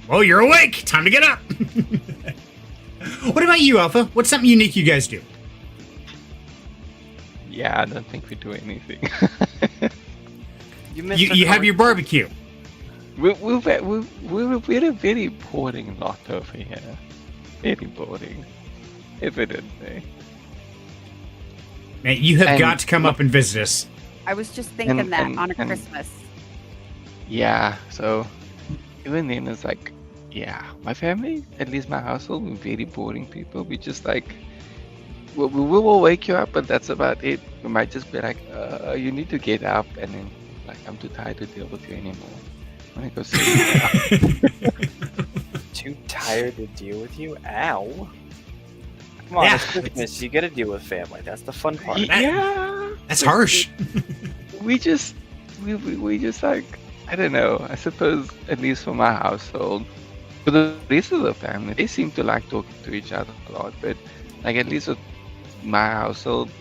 Well, you're awake. Time to get up. What about you, Alpha? What's something unique you guys do? Yeah, I don't think we do anything. You have your barbecue. We're a very boring lot over here. Very boring. Evidently. Man, you have And- got to come up and visit us. I was just thinking And- that and- on a and- Christmas. Yeah, so even then it's like, yeah, my family, at least my household, we're very boring people. We just like, we will wake you up, but that's about it. We might just be like, you need to get up, and then like, I'm too tired to deal with you anymore. I'm gonna go sleep. Too tired to deal with you? Ow. Come on, Yeah. it's Christmas. You gotta deal with family. That's the fun part. Yeah, That's harsh. we just like, I don't know. I suppose at least for my household, for the rest of the family, they seem to like talking to each other a lot. But like at least with my household,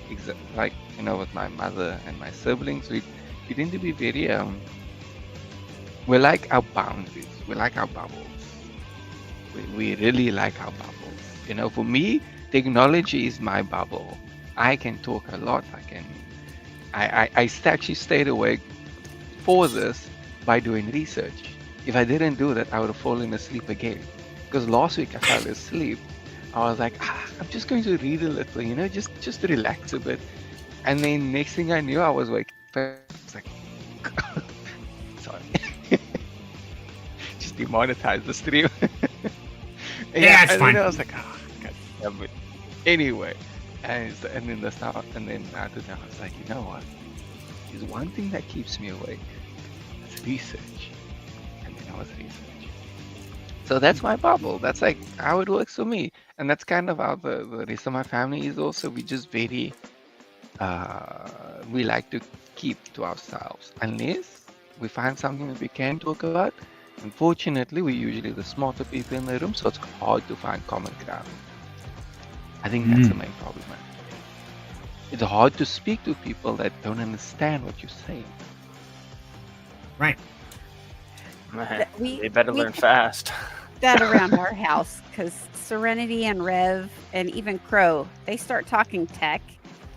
like with my mother and my siblings, we tend to be very we like our boundaries. We like our bubbles. We really like our bubbles. For me, technology is my bubble. I can talk a lot. I actually stayed awake for this by doing research. If I didn't do that, I would have fallen asleep again. Because last week I fell asleep. I was like, I'm just going to read a little, just to relax a bit. And then next thing I knew, I was like, sorry. Just demonetize the stream. Yeah, it's and fine. then I was like, God damn it. Anyway, and then the start, and then after that, I was like, you know what? There's one thing that keeps me awake. It's research. And then I was research. So that's my bubble. That's like how it works for me. And that's kind of how the rest of my family is also. We just very, we like to keep to ourselves. Unless we find something that we can talk about. Unfortunately, we're usually the smarter people in the room, so it's hard to find common ground. I think that's the main problem. It's hard to speak to people that don't understand what you're saying. Right. Man, We- they better we- learn fast. That around our house, because Serenity and Rev and even Crow, they start talking tech,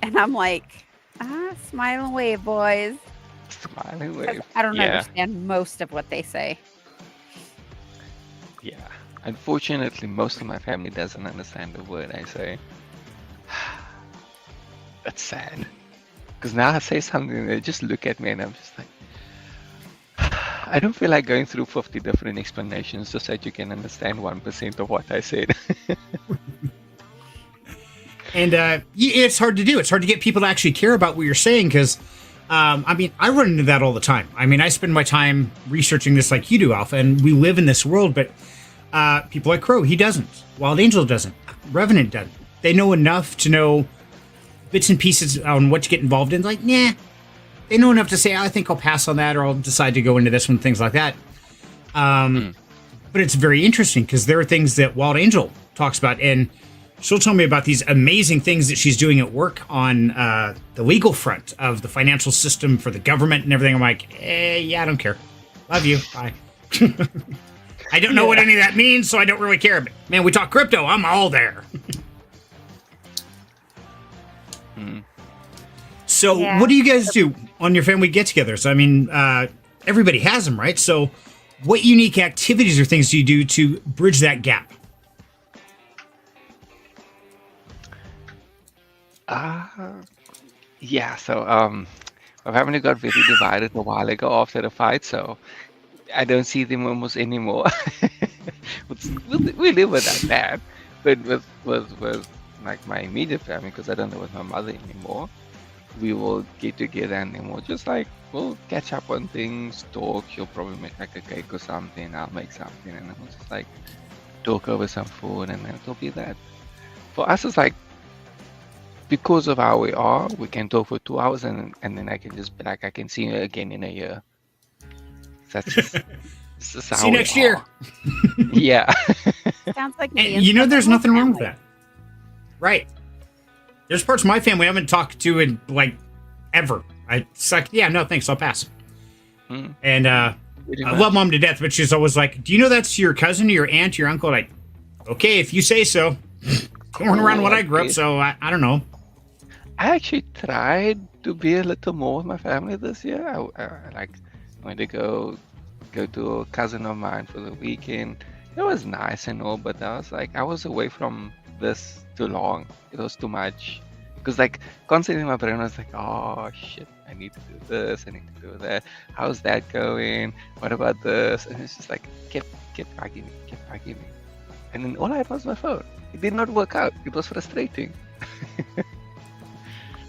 and I'm like, smile and wave, boys. Smiling 'Cause wave. I don't Yeah. understand most of what they say. Yeah. Unfortunately, most of my family doesn't understand the word I say. That's sad. Because now I say something, they just look at me and I'm just like, I don't feel like going through 50 different explanations just so that you can understand 1% of what I said. And it's hard to do. It's hard to get people to actually care about what you're saying because, I run into that all the time. I spend my time researching this like you do, Alpha, and we live in this world, but people like Crow, he doesn't. Wild Angel doesn't. Revenant doesn't. They know enough to know bits and pieces on what to get involved in. Like, nah. They know enough to say, I think I'll pass on that, or I'll decide to go into this one, things like that. But it's very interesting because there are things that Wild Angel talks about, and she'll tell me about these amazing things that she's doing at work on the legal front of the financial system for the government and everything. I'm like, yeah, I don't care. Love you. Bye. I don't know what any of that means, so I don't really care. But man, we talk crypto. I'm all there. So Yeah. what do you guys do on your family get-togethers? Everybody has them, right? So what unique activities or things do you do to bridge that gap? Uh, yeah, so my family got very divided a while ago after the fight, so I don't see them almost anymore. We live with that bad, but with like my immediate family, because I don't live with my mother anymore, we will get together and then we'll catch up on things, talk. She'll probably make like a cake or something. I'll make something, and then we'll just like talk over some food, and then it'll be that. For us, it's like because of how we are, we can talk for 2 hours, and then I can just be like, I can see you again in a year. That's just, it's just how See you we next year. are. Yeah. Sounds like me. And and you know, some there's of my nothing wrong with family. that. Right. There's parts of my family I haven't talked to in, like, ever. It's like, yeah, no, thanks, I'll pass. Hmm. And I love mom to death, but she's always like, do you know that's your cousin, your aunt, your uncle? Like, okay, if you say so. Don't run around when I grew up, so I don't know. I actually tried to be a little more with my family this year. I like went to go to a cousin of mine for the weekend. It was nice and all, but I was like, I was away from this too long. It was too much. Because like constantly my brain was like, oh shit, I need to do this, I need to do that. How's that going? What about this? And it's just like kept bugging me. And then all I had was my phone. It did not work out. It was frustrating.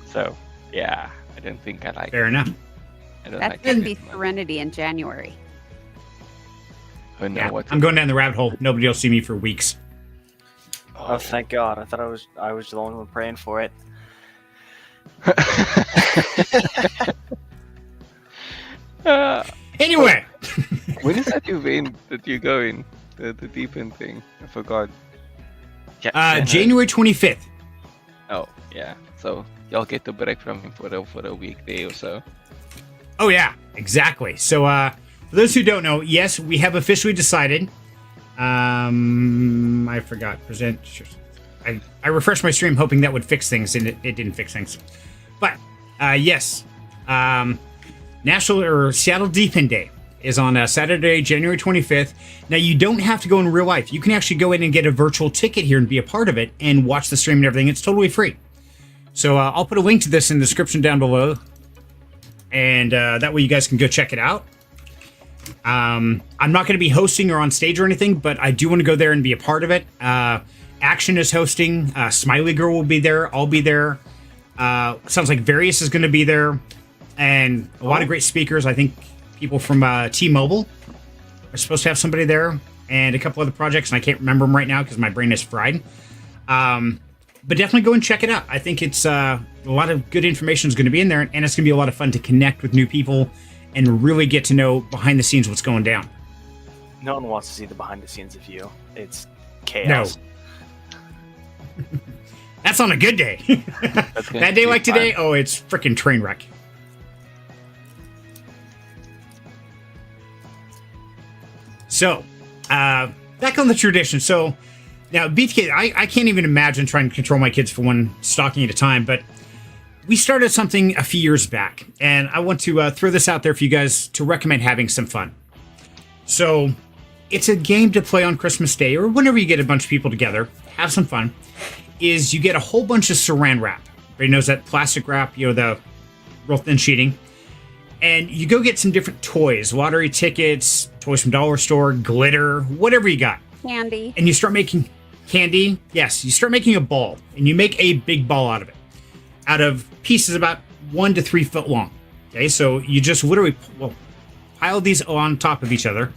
So yeah, I don't think I like. Fair enough. I don't That's like going to it be as much. Serenity in January. I know Yeah, what to I'm going down the rabbit hole. Nobody will see me for weeks. Oh, thank God! I thought I was the only one praying for it. Uh, Anyway, when is that event that you're going? The deep end thing? I forgot. January 25th. Oh yeah. So y'all get the break from him for a weekday or so. Oh, yeah, exactly. So, for those who don't know, yes, we have officially decided. I forgot. Present. I refreshed my stream hoping that would fix things, and it didn't fix things. But, yes. National or Seattle Deep End Day is on Saturday, January 25th. Now, you don't have to go in real life. You can actually go in and get a virtual ticket here and be a part of it and watch the stream and everything. It's totally free. So I'll put a link to this in the description down below. And that way you guys can go check it out. I'm not going to be hosting or on stage or anything, but I do want to go there and be a part of it. Action is hosting. Smiley Girl will be there. I'll be there. Sounds like Various is going to be there. And a lot of great speakers. I think people from T-Mobile are supposed to have somebody there. And a couple other projects, and I can't remember them right now because my brain is fried. But definitely go and check it out. I think it's a lot of good information is going to be in there, and it's going to be a lot of fun to connect with new people and really get to know behind the scenes what's going down. No one wants to see the behind the scenes of you. It's chaos. That's on a good day. That's gonna That day be like today, fun. oh, it's freaking train wreck. So, back on the tradition. So, now, BTK, I can't even imagine trying to control my kids for one stocking at a time, but we started something a few years back, and I want to throw this out there for you guys to recommend having some fun. So, it's a game to play on Christmas Day, or whenever you get a bunch of people together, have some fun, is you get a whole bunch of saran wrap. Everybody knows that plastic wrap, you know, the real thin sheeting. And you go get some different toys, lottery tickets, toys from dollar store, glitter, whatever you got. Candy. And you start making candy. Yes, you start making a ball, and you make a big ball out of it, out of pieces about 1 to 3 foot long. Okay, so you just literally pile these on top of each other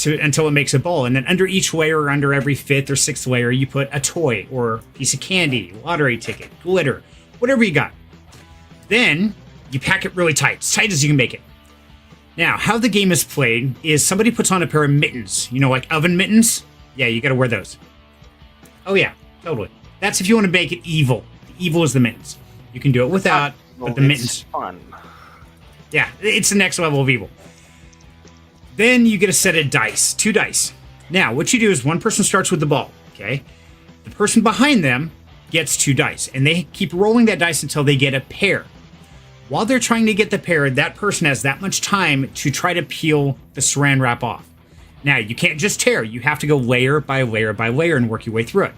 until it makes a ball, and then under each layer, under every 5th or 6th layer, you put a toy or piece of candy, lottery ticket, glitter, whatever you got. Then you pack it really tight, as tight as you can make it. Now, how the game is played is somebody puts on a pair of mittens, you know, like oven mittens. Yeah, you got to wear those. Oh yeah, totally. That's if you want to make it evil. Evil is the mittens. You can do it without, but the It's mittens. fun. Yeah, it's the next level of evil. Then you get a set of dice, 2 dice. Now, what you do is one person starts with the ball, okay? The person behind them gets 2 dice, and they keep rolling that dice until they get a pair. While they're trying to get the pair, that person has that much time to try to peel the saran wrap off. Now, you can't just tear. You have to go layer by layer by layer and work your way through it.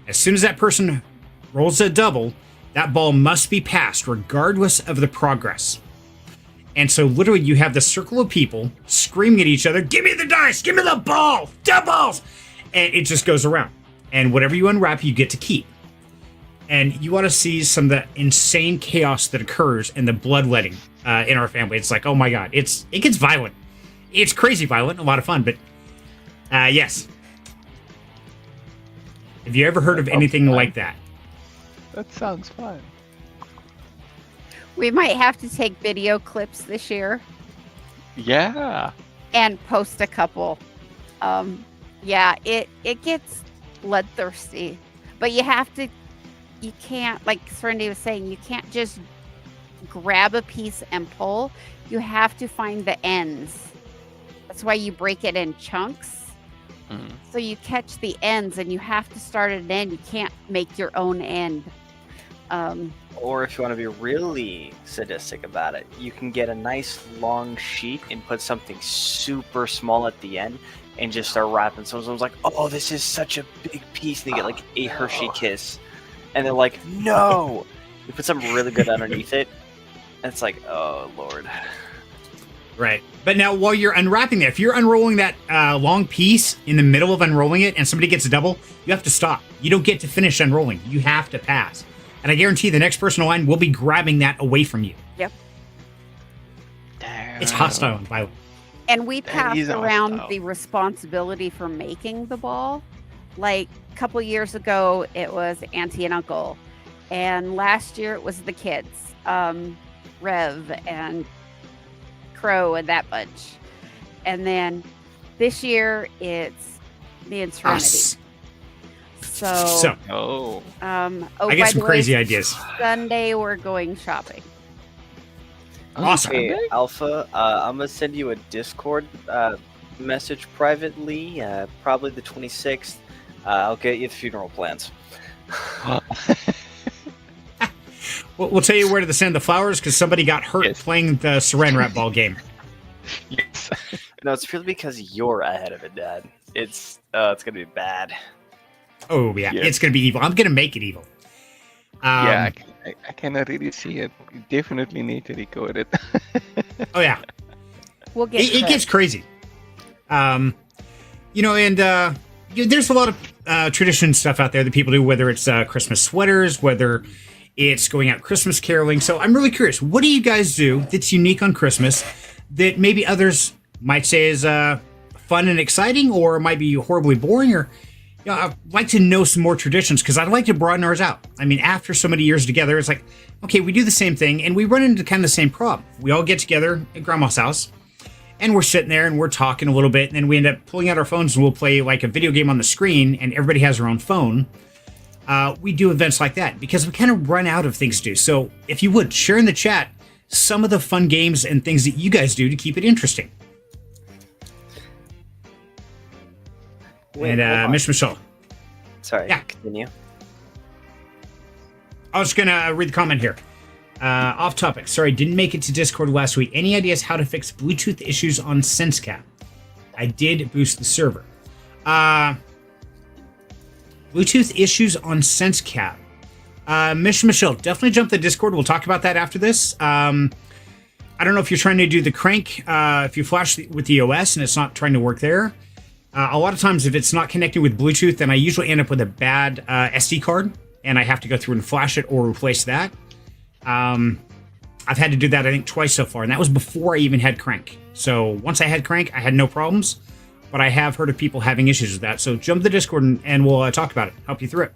As soon as that person rolls a double, that ball must be passed regardless of the progress. And so literally you have this circle of people screaming at each other, give me the dice, give me the ball, doubles! And it just goes around. And whatever you unwrap, you get to keep. And you want to see some of the insane chaos that occurs and the bloodletting in our family. It's like, oh my God, it gets violent. It's crazy violent, a lot of fun, but yes. Have you ever heard of anything like that? That sounds fun. We might have to take video clips this year Yeah. and post a couple. Yeah, it gets bloodthirsty, but you can't, like Serenity was saying, you can't just grab a piece and pull. You have to find the ends. That's why you break it in chunks. So you catch the ends and you have to start at an end. You can't make your own end. Or if you want to be really sadistic about it, you can get a nice long sheet and put something super small at the end and just start wrapping. Someone's like, oh, this is such a big piece. And they get like a Hershey kiss. And they're like, no! You put something really good underneath it. And it's like, oh, Lord. Right. But now while you're unwrapping that, if you're unrolling that long piece in the middle of unrolling it and somebody gets a double, you have to stop. You don't get to finish unrolling. You have to pass. And I guarantee the next person in line will be grabbing that away from you. Yep. It's hostile and violent. And we That pass is around hostile. the responsibility for making the ball. Like a couple years ago, it was auntie and uncle. And last year it was the kids, Rev and Crow and that bunch. And then this year it's me and Serenity. Us. So, Oh. oh, I get by some the crazy way, ideas. Sunday we're going shopping. Awesome. Hey, Alpha, I'm going to send you a Discord message privately, probably the 26th. I'll get you the funeral plans. We'll tell you where to send the flowers because somebody got hurt Yes. playing the saran wrap ball game. Yes. No, it's purely because you're ahead of it, Dad. It's going to be bad. Oh, yeah. Yes. It's going to be evil. I'm going to make it evil. Yeah, I cannot really see it. You definitely need to record it. Oh, yeah. We'll get It gets crazy. And there's a lot of tradition stuff out there that people do, whether it's Christmas sweaters, whether it's going out Christmas caroling. So I'm really curious, what do you guys do that's unique on Christmas that maybe others might say is fun and exciting, or might be horribly boring? Or I'd like to know some more traditions because I'd like to broaden ours out. I mean, after so many years together, it's like, okay, we do the same thing and we run into kind of the same problem. We all get together at Grandma's house and we're sitting there and we're talking a little bit, and then we end up pulling out our phones and we'll play like a video game on the screen, and everybody has their own phone. We do events like that because we kind of run out of things to do. So if you would, share in the chat some of the fun games and things that you guys do to keep it interesting. Wait, hold on. Miss Michelle, Sorry, Yeah. continue. I was going to read the comment here. Off topic. Sorry, didn't make it to Discord last week. Any ideas how to fix Bluetooth issues on SenseCap? I did boost the server. Bluetooth issues on SenseCap. Miss Michelle, definitely jump the Discord. We'll talk about that after this. I don't know if you're trying to do the crank, if you flash with the OS and it's not trying to work there. A lot of times, if it's not connected with Bluetooth, then I usually end up with a bad SD card, and I have to go through and flash it or replace that. I've had to do that, I think, twice so far, and that was before I even had crank. So once I had crank, I had no problems, but I have heard of people having issues with that. So jump to the Discord and we'll talk about it, help you through it.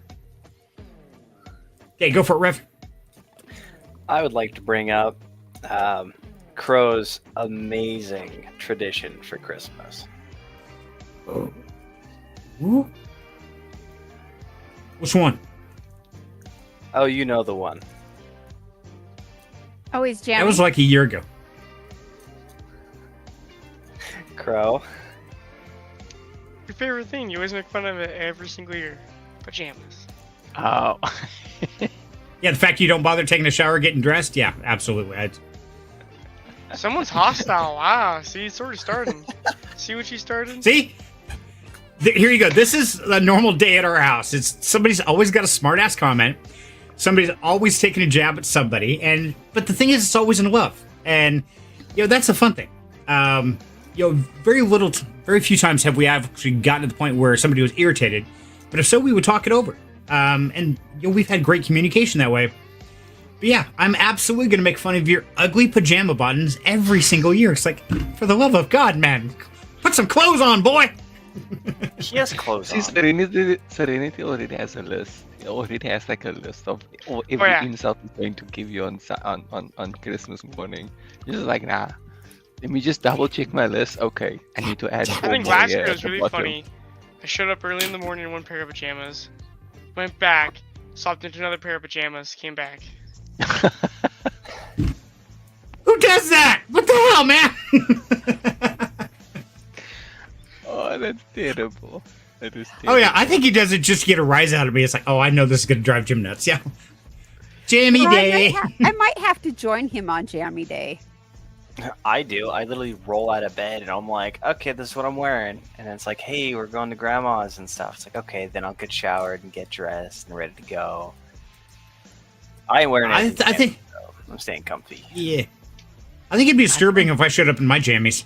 Okay, go for it, Rev. I would like to bring up Crow's amazing tradition for Christmas. Ooh. Which one? Oh, you know the one. Oh, he's jamming. That was like a year ago. Crow. Your favorite thing? You always make fun of it every single year. Pajamas. Oh. Yeah, the fact you don't bother taking a shower, getting dressed. Yeah, absolutely. Someone's hostile. Wow. See, it's already starting. See what you started? See? Here you go. This is a normal day at our house. It's somebody's always got a smart ass comment. Somebody's always taking a jab at somebody, but the thing is, it's always in love, and that's a fun thing. Very few times have we actually gotten to the point where somebody was irritated, but if so, we would talk it over. And we've had great communication that way. But yeah, I'm absolutely going to make fun of your ugly pajama buttons every single year. It's like, for the love of God, man, put some clothes on, boy. He has clothes See, on. Serenity already has a list. It already has like a list of every insult he's going to give you on Christmas morning. You're just like, nah. Let me just double check my list. Okay, I need to add. I think last year was really funny. I showed up early in the morning in one pair of pajamas, went back, swapped into another pair of pajamas, came back. Who does that? What the hell, man? Oh, that's terrible. That is terrible. Oh yeah, I think he does it just to get a rise out of me. It's like, oh, I know this is gonna drive Jim nuts. Yeah, Jammy Day. I might have to join him on Jammy Day. I do. I literally roll out of bed and I'm like, okay, this is what I'm wearing. And it's like, hey, we're going to grandma's and stuff. It's like, okay, then I'll get showered and get dressed and ready to go. I ain't wearing anything. I think so I'm staying comfy. Yeah, I think it'd be disturbing if I showed up in my jammies.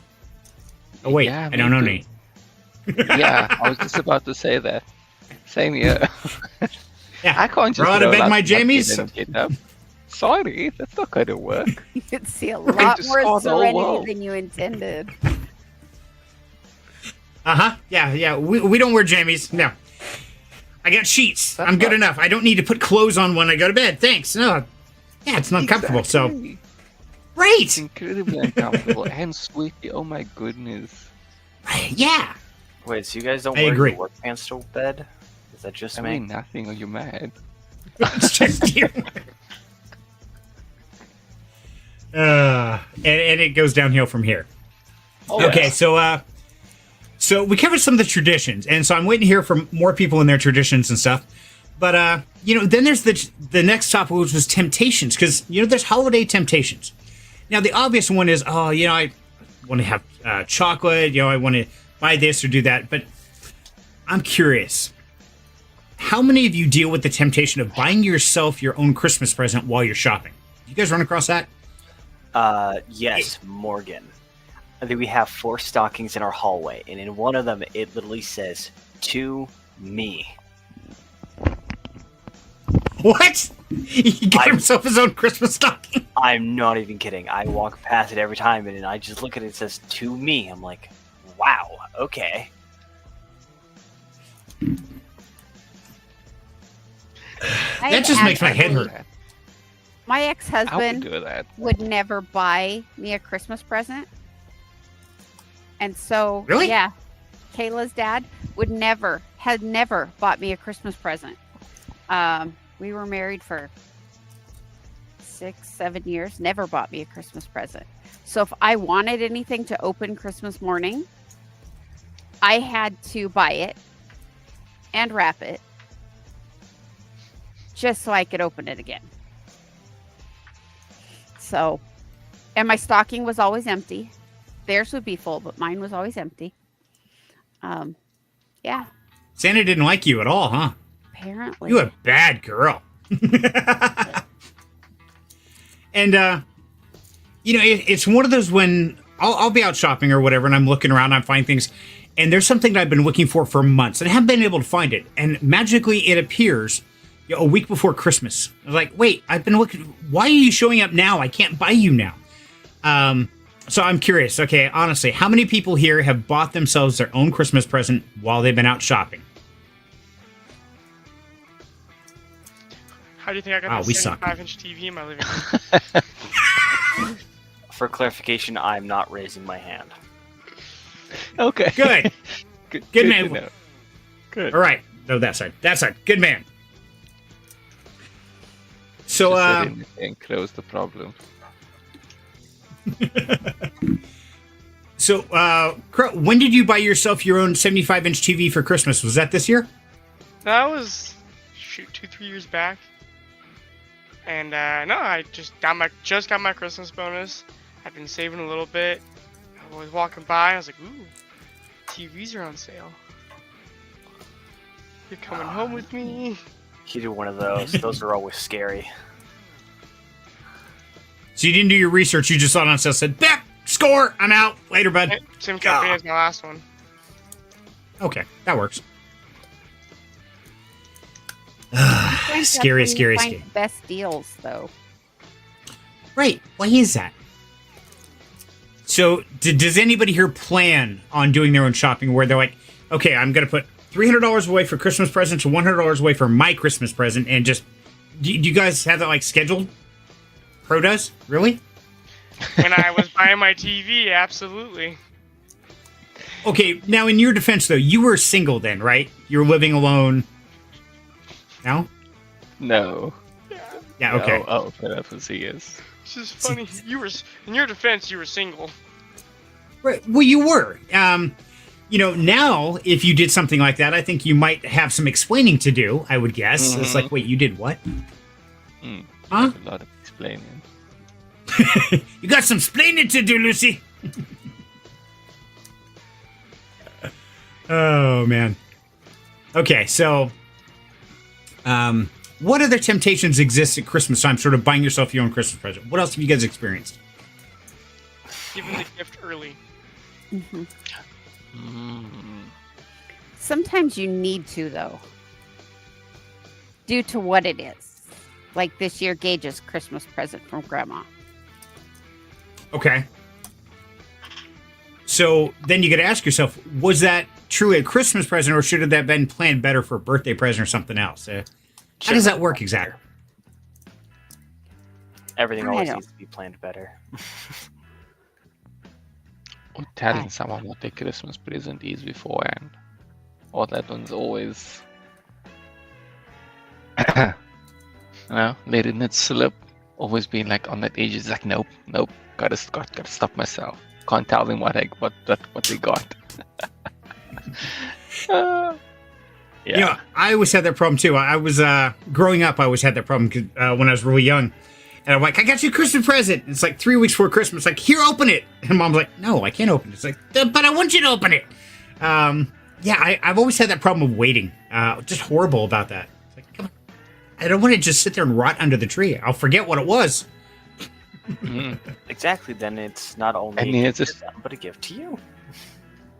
Oh wait, Yeah, I don't know any. Yeah, I was just about to say that. Same here. Yeah, I can't just roll out of bed my jammies. Get up. Sorry, that's not going to work. You could see a Going lot to more score the whole Serenity world. than you intended. Yeah. We don't wear jammies. No, I got sheets. That's I'm good not- enough. I don't need to put clothes on when I go to bed. Thanks. No, yeah, it's not comfortable. So Exactly. right. It's incredibly uncomfortable and sweaty. Oh my goodness. Yeah. Wait, so you guys don't I wear agree. your work pants to bed? Is that just I me? mean, nothing. Are you mad? It's just you. And it goes downhill from here. Oh, Okay, yeah. so we covered some of the traditions, and so I'm waiting to hear from more people in their traditions and stuff. But then there's the next topic, which was temptations, because there's holiday temptations. Now the obvious one is, I want to have chocolate. I want to buy this or do that. But I'm curious, how many of you deal with the temptation of buying yourself your own Christmas present while you're shopping? You guys run across that? Yes, Morgan. I think we have 4 stockings in our hallway, and in one of them, it literally says, "To me." What? He got himself his own Christmas stocking. I'm not even kidding. I walk past it every time, and I just look at it, it says, "To me." I'm like, wow, okay. That just makes my head hurt. My I would ex-husband do that. would never buy me a Christmas present. And so, Really? yeah, Kayla's dad had never bought me a Christmas present. We were married for 6-7 years, never bought me a Christmas present. So if I wanted anything to open Christmas morning, I had to buy it and wrap it just so I could open it again. So, and my stocking was always empty. Theirs would be full, but mine was always empty. Yeah, Santa didn't like you at all, huh? apparently. You a bad girl. And it's one of those when I'll be out shopping or whatever, and I'm looking around, I find things, and there's something that I've been looking for months, and I haven't been able to find it, and magically it appears a week before Christmas. I was like, wait, I've been looking. Why are you showing up now? I can't buy you now. So I'm curious. Okay, honestly, how many people here have bought themselves their own Christmas present while they've been out shopping? How do you think I got Wow, this we suck. 75-inch TV in my living room? For clarification, I'm not raising my hand. Okay. Good. Good Good to man. know. Good. All right. No, that side. That side. Good man. So, Just said anything, close the problem. So, Crow, when did you buy yourself your own 75-inch TV for Christmas? Was that this year? That was 2-3 years back. And no, I just got my Christmas bonus. I've been saving a little bit. I was walking by, I was like, ooh, TVs are on sale. You're coming home with me. You do one of those. Those are always scary. So you didn't do your research. You just saw it on sale. Said, "Back score. I'm out. Later, bud." Same company as my last one. Okay, that works. Find stuff Scary, when you scary, find scary. Best deals, though. Right. Why is that? So, does anybody here plan on doing their own shopping where they're like, okay, I'm going to put $300 away for Christmas presents and $100 away for my Christmas present, and just, do you guys have that, like, scheduled? Pro does? Really? When I was buying my TV, absolutely. Okay, now in your defense, though, you were single then, right? You were living alone. No? No. Yeah, okay. No. Oh, okay, that's what he is. This is funny. In your defense, you were single. Right. Well, you were. Now, if you did something like that, I think you might have some explaining to do, I would guess. It's like, wait, you did what? Huh? A lot of explaining. You got some explaining to do, Lucy. Oh, man. Okay, so what other temptations exist at Christmas time, sort of buying yourself your own Christmas present? What else have you guys experienced? Giving the gift early. Sometimes you need to, though, due to what it is. Like this year, Gage's Christmas present from Grandma. Okay. So then you got to ask yourself, was that truly a Christmas present, or should have that been planned better for a birthday present or something else? How does that work exactly? Everything I always don't- needs to be planned better. Or telling someone what their Christmas present is beforehand. Or that one's always... letting it slip. Always being like on that edge. It's like, nope, gotta stop myself. Can't tell them what they got. Yeah. You know, I always had that problem too. I was growing up. I always had that problem when I was really young, and I'm like, "I got you a Christmas present." And it's like 3 weeks before Christmas. Like, here, open it. And Mom's like, "No, I can't open it." It's like, "But I want you to open it." I've always had that problem of waiting. Just horrible about that. It's like, come on, I don't want to just sit there and rot under the tree. I'll forget what it was. Exactly. Then it's not only I mean, a it's gift just- to them, but a gift to you.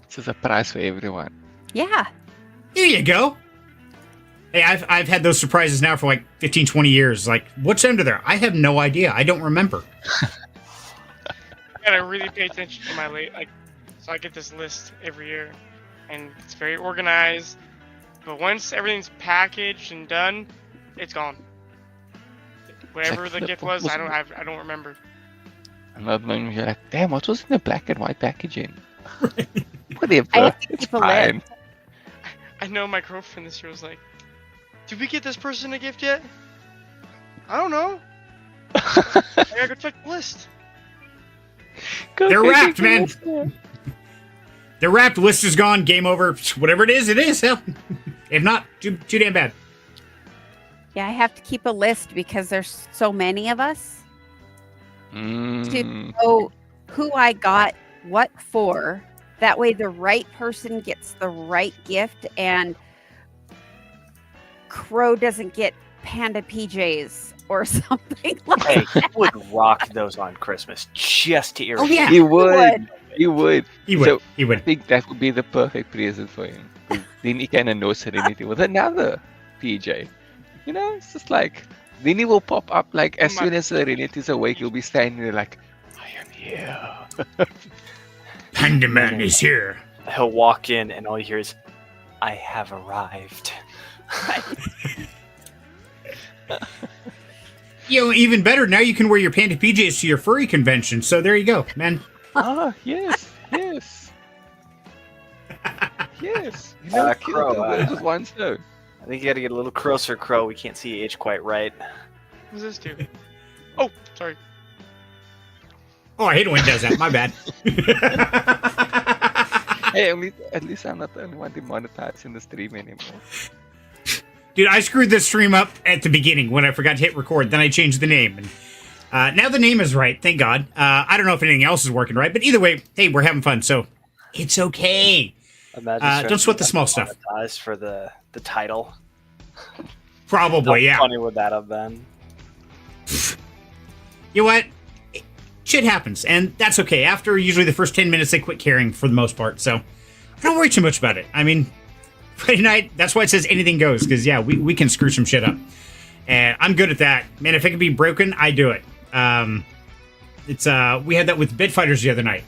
It's a surprise for everyone. Yeah. Here you go. Hey, I've had those surprises now for like 15, 20 years. Like, what's under there? I have no idea. I don't remember. I gotta really pay attention to my so I get this list every year, and it's very organized. But once everything's packaged and done, it's gone. Whatever the gift was, I don't remember. Another one, you're like, damn, what was in the black and white packaging? Whatever. I have to It's keep a fine. list. I know my girlfriend this year was like, "Did we get this person a gift yet?" I don't know. I gotta go check the list. They're wrapped, man. They're wrapped. List is gone. Game over. Whatever it is, it is. Hell, if not, too damn bad. Yeah, I have to keep a list because there's so many of us to know who I got what for. That way the right person gets the right gift and Crow doesn't get panda PJs or something like Hey, that. you would rock those on Christmas just to irritate. yeah. He would. would. He would. He would. So, He I would. think that would be the perfect present for him. 'Cause then he can know Serenity with another PJ. You know, it's just like, then he will pop up like as soon as Serenity's awake, he'll be standing there like, I am here. Panda Man is here. He'll walk in and all you hear is, I have arrived. You know, even better, now you can wear your panda PJs to your furry convention. So there you go, man. Ah, yes, yes. Yes. You know, kill Crow, two birds with one stone. I think you gotta get a little closer, Crow. We can't see your age quite right. What's this do? Oh, sorry. Oh, I hate it when it does that. My bad. Hey, at least I'm not the only one demonetizing the stream anymore. Dude, I screwed this stream up at the beginning when I forgot to hit record. Then I changed the name. And now the name is right, thank God. I don't know if anything else is working right, but either way, hey, we're having fun, so it's okay. Imagine Don't sweat the small stuff. monetized for the title. Probably, yeah. How funny would that have been? You know what? Shit happens, and that's okay. After usually the first 10 minutes, they quit caring for the most part, so I don't worry too much about it. I mean, Friday night, that's why it says anything goes, because, yeah, we can screw some shit up. And I'm good at that. Man, if it can be broken, I do it. We had that with Bit Fighters the other night.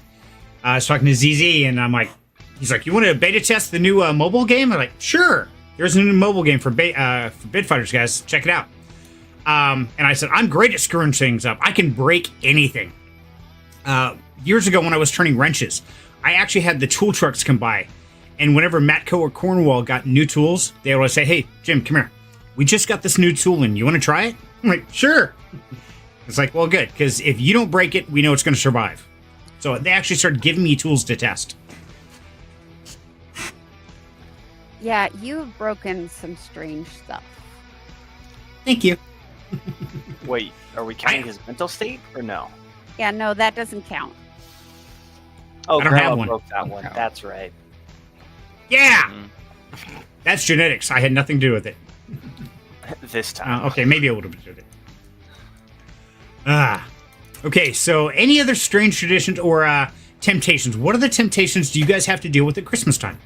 I was talking to ZZ, and I'm like, he's like, you want to beta test the new mobile game? I'm like, sure. There's a new mobile game for Bit Fighters, guys. Check it out. And I said, I'm great at screwing things up. I can break anything. Years ago when I was turning wrenches, I actually had the tool trucks come by. And whenever Matco or Cornwall got new tools, they would say, hey, Jim, come here. We just got this new tool in. You want to try it? I'm like, sure. It's like, well, good. Because if you don't break it, we know it's going to survive. So they actually started giving me tools to test. Yeah, you've broken some strange stuff. Thank you. Wait, are we counting his mental state or no? Yeah, no, that doesn't count. Oh, I don't Grandma have one. broke that one. That's right. Yeah! That's genetics. I had nothing to do with it. This time. Okay, maybe a little bit of it. Okay, so any other strange traditions or temptations? What are the temptations do you guys have to deal with at Christmas time?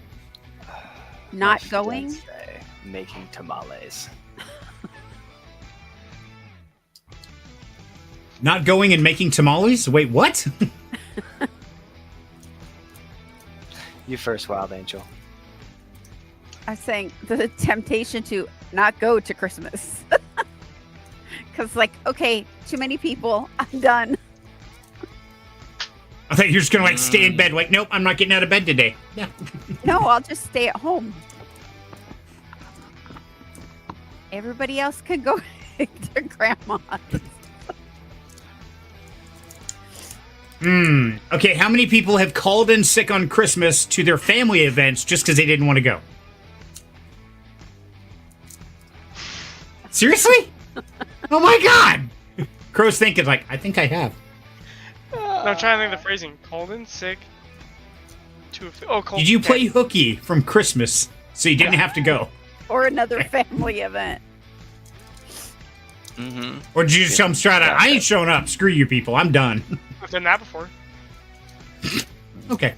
Not My going? fiancé making tamales. Not going and making tamales? Wait, what? You first, Wild Angel. I was saying the temptation to not go to Christmas. Because, like, okay, too many people. I'm done. I thought you were just going to, stay in bed. Like, nope, I'm not getting out of bed today. Yeah. No, I'll just stay at home. Everybody else could go to grandma's. Okay, how many people have called in sick on Christmas to their family events just because they didn't want to go? Seriously? Oh my god! Crow's thinking, like, I think I have. No, I'm trying to think of the phrasing. Called in sick to called Did you play dead. hooky from Christmas so you didn't have to go? Or another family event. Mm-hmm. Or did you just tell them straight out, I ain't showing up. Screw you people. I'm done. I've done that before. Okay.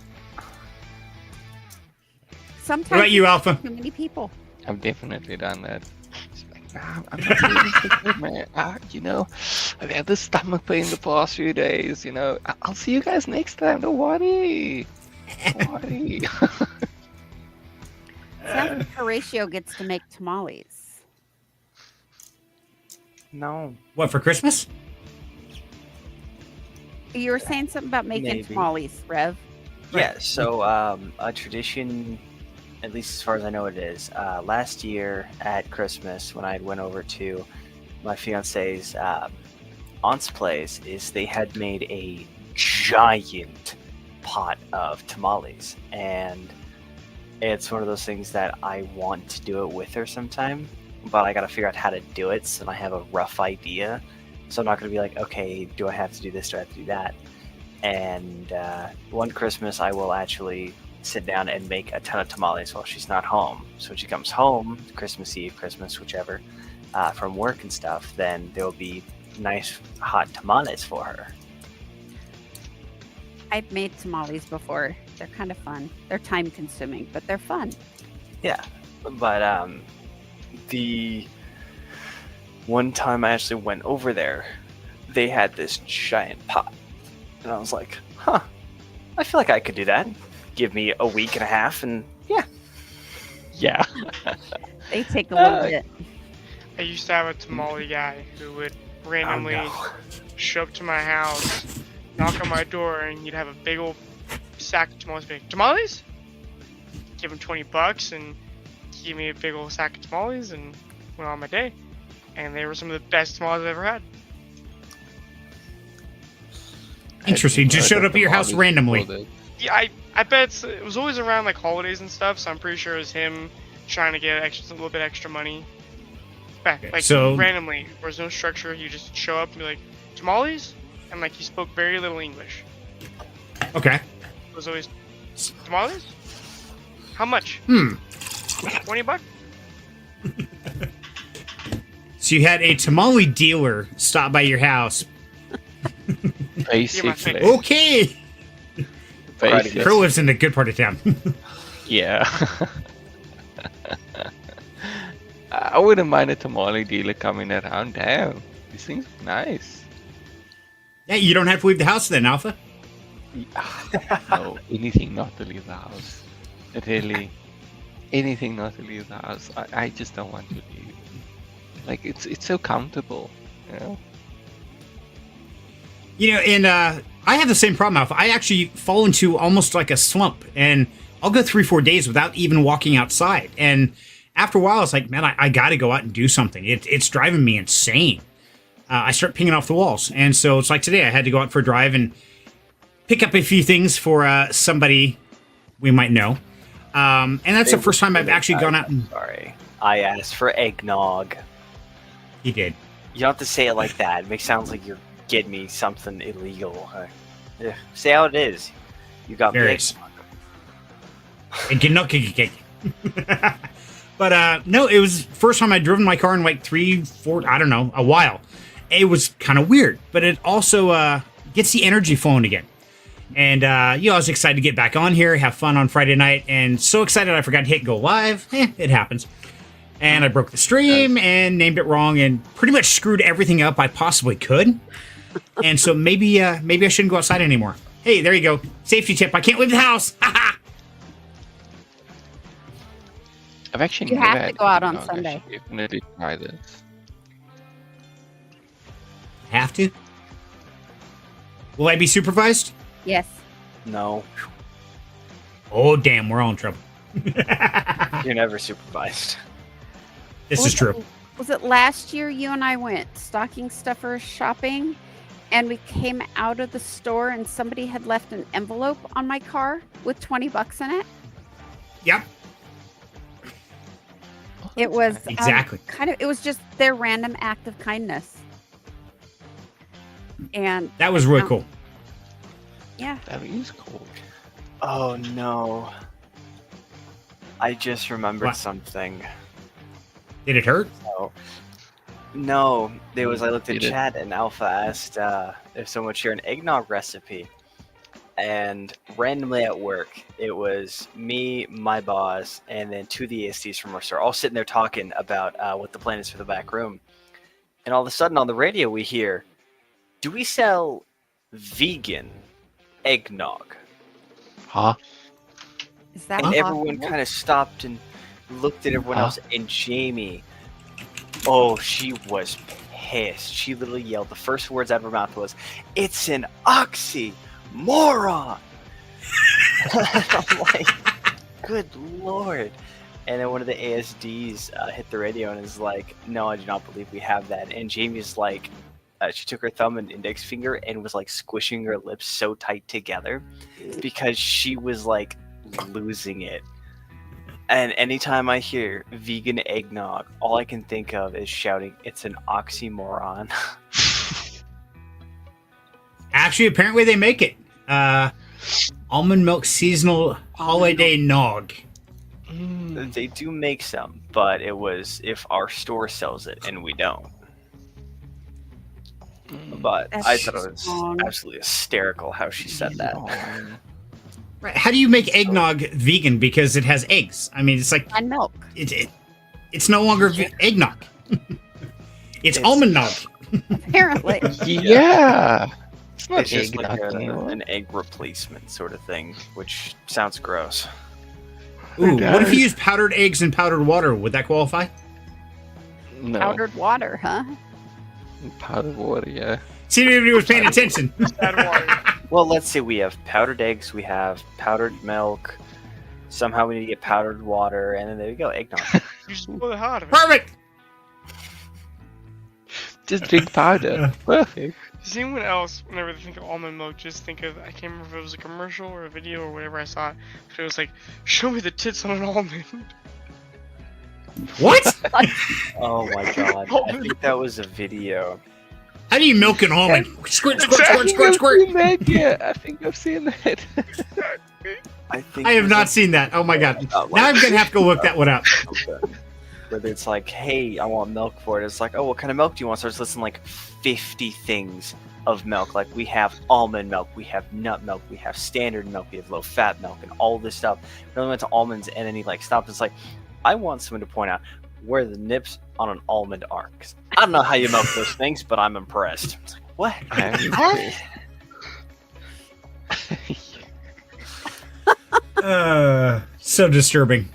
Sometimes What about you, Alpha? too many people. I've definitely done that. It's like, nah, I'm not feeling so good, man. You know, I've had this stomach pain the past few days. You know, I'll see you guys next time. Don't worry. Don't worry. Sounds like Horatio gets to make tamales. No. What, for Christmas? You were saying something about making Maybe. tamales, Rev. Yeah, so a tradition, at least as far as I know it is, last year at Christmas when I went over to my fiance's aunt's place, is they had made a giant pot of tamales. And it's one of those things that I want to do it with her sometime, but I got to figure out how to do it so I have a rough idea. So I'm not going to be like, okay, do I have to do this? Do I have to do that? And one Christmas, I will actually sit down and make a ton of tamales while she's not home. So when she comes home, Christmas Eve, Christmas, whichever, from work and stuff, then there will be nice hot tamales for her. I've made tamales before. They're kind of fun. They're time consuming, but they're fun. Yeah, but the one time I actually went over there, they had this giant pot. And I was like, huh, I feel like I could do that. Give me a week and a half and yeah. Yeah. They take a little bit. I used to have a tamale guy who would randomly show up to my house, knock on my door, and you'd have a big old sack of tamales. Be like, tamales? Give him $20 and give me a big old sack of tamales and went on my day. And they were some of the best tamales I've ever had. Interesting. Just showed up at your house randomly. Yeah, I bet it was always around like holidays and stuff, so I'm pretty sure it was him trying to get a little bit extra money. Back, like so randomly, there was no structure. You just show up and be like, tamales? And like he spoke very little English. Okay. It was always tamales? How much? $20? So you had a tamale dealer stop by your house. Basically. Okay. Basically. Crow lives in the good part of town. Yeah. I wouldn't mind a tamale dealer coming around. Damn, these things are nice. Yeah, you don't have to leave the house then, Alpha. No, anything not to leave the house. Really, anything not to leave the house. I just don't want to leave. Like it's so comfortable, you know. You know, and I have the same problem, Alpha. I actually fall into almost like a slump, and I'll go 3-4 days without even walking outside. And after a while, it's like, man, I got to go out and do something. It's driving me insane. I start pinging off the walls. And so it's like today, I had to go out for a drive and pick up a few things for somebody we might know. And that's the first time I've actually gone out and... Sorry. I asked for eggnog. He did. You don't have to say it like that. It makes it sound like you're getting me something illegal. Yeah, say how it is. You got me eggnog. But no, it was first time I'd driven my car in like 3-4, I don't know, a while. It was kind of weird, but it also gets the energy flowing again. And, I was excited to get back on here, have fun on Friday night, and so excited I forgot to hit go live. It happens. And I broke the stream and named it wrong and pretty much screwed everything up I possibly could. And so maybe I shouldn't go outside anymore. Hey, there you go. Safety tip. I can't leave the house. I've actually You never have to had go out on eggnog, Sunday. actually. I've never tried this. Have to? Will I be supervised? Yes. No, Oh, damn. We're all in trouble. you're never supervised. This is true. Was it last year you and I went stocking stuffer shopping and we came out of the store and somebody had left an envelope on my car with $20 in it? Yep. It was Exactly. it was just their random act of kindness. And That was really cool. yeah. That is cool. Oh no. I just remembered What? something. Did it hurt? No, there was. I looked at Did it? chat and Alpha asked if someone would share an eggnog recipe, and randomly at work, it was me, my boss, and then 2 of the ASDs from our store, all sitting there talking about what the plan is for the back room. And all of a sudden, on the radio, we hear, "Do we sell vegan eggnog?" Huh? Is that And everyone possible? kind of stopped and looked at everyone Huh? else. And Jamie, oh, she was pissed. She literally yelled. The first words out of her mouth was, "It's an oxymoron." I'm like, good lord. And then one of the ASDs hit the radio and is like, "No, I do not believe we have that." And Jamie's like, she took her thumb and index finger and was like squishing her lips so tight together because she was like losing it. And anytime I hear vegan eggnog, all I can think of is shouting, "It's an oxymoron." Actually, apparently they make it. Almond milk seasonal holiday nog. They do make some, but it was if our store sells it and we don't. But That's I thought it was wrong. absolutely hysterical how she said that. Right. How do you make eggnog vegan? Because it has eggs. I mean, it's like And milk. it's no longer eggnog. It's almond nog. Apparently. Yeah. It's not It's just like eggnog anymore. an egg replacement sort of thing, which sounds gross. Ooh, It what if you does. use powdered eggs and powdered water? Would that qualify? No. Powdered water, huh? Powdered water, yeah. See if anybody was paying attention. Bad water. Well, let's say we have powdered eggs, we have powdered milk. Somehow we need to get powdered water, and then there you go, eggnog. You just pull the hell out of it. Perfect. Just drink powder. Perfect. Does anyone else, whenever they think of almond milk, just think of, I can't remember if it was a commercial or a video or whatever I saw, but it was like, show me the tits on an almond. What? Oh my god, I think that was a video. How do you milk an almond? Squirt, squirt, squirt, squirt, squirt. Yeah, I think I've seen that. I think I have it not was seen that. Oh my god. Like- Now I'm gonna have to go look that one up. Okay. whether it's like, hey, I want milk for it. It's like, oh, what kind of milk do you want? So it's listing like 50 things of milk. Like we have almond milk, we have nut milk, we have standard milk, we have low fat milk, and all this stuff. Then we went to almonds, and then he like stopped. It's like, I want someone to point out where the nips on an almond are. 'Cause I don't know how you milk those things, but I'm impressed. It's like, what? So disturbing.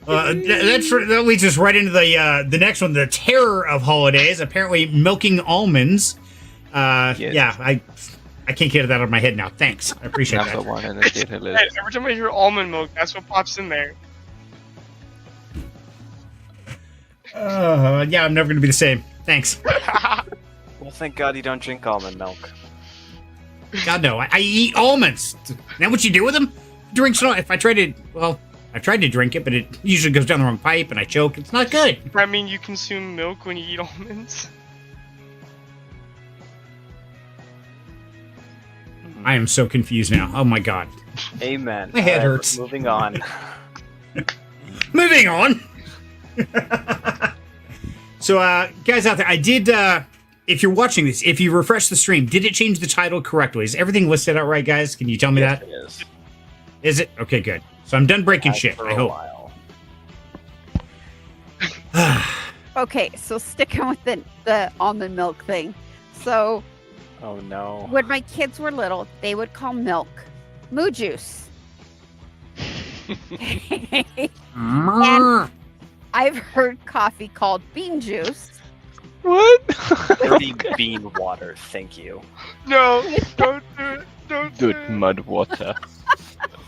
That leads us right into the next one, the terror of holidays. Apparently, milking almonds. Yes. Yeah, I can't get that out of my head now. Thanks, I appreciate Another that. one on the data list. Hey, every time I hear almond milk, that's what pops in there. Yeah, I'm never gonna be the same. Thanks. Well, thank God you don't drink almond milk. God no, I eat almonds. Is that what you do with them? Drink some. If I tried to drink it, but it usually goes down the wrong pipe and I choke. It's not good. I mean, you consume milk when you eat almonds. I am so confused now. Oh my God. Amen. My head All right, hurts. Moving on. Moving on. So, guys out there, I did. If you're watching this, if you refresh the stream, did it change the title correctly? Is everything listed out right, guys? Can you tell me Yes, that? it is. Is it? Okay, good. So I'm done breaking shit. For I a hope. while. Okay, so sticking with the almond milk thing. So Oh no. when my kids were little, they would call milk moo juice. And I've heard coffee called bean juice. What? Dirty bean water, thank you. No, don't do it. Don't do Good it. mud water.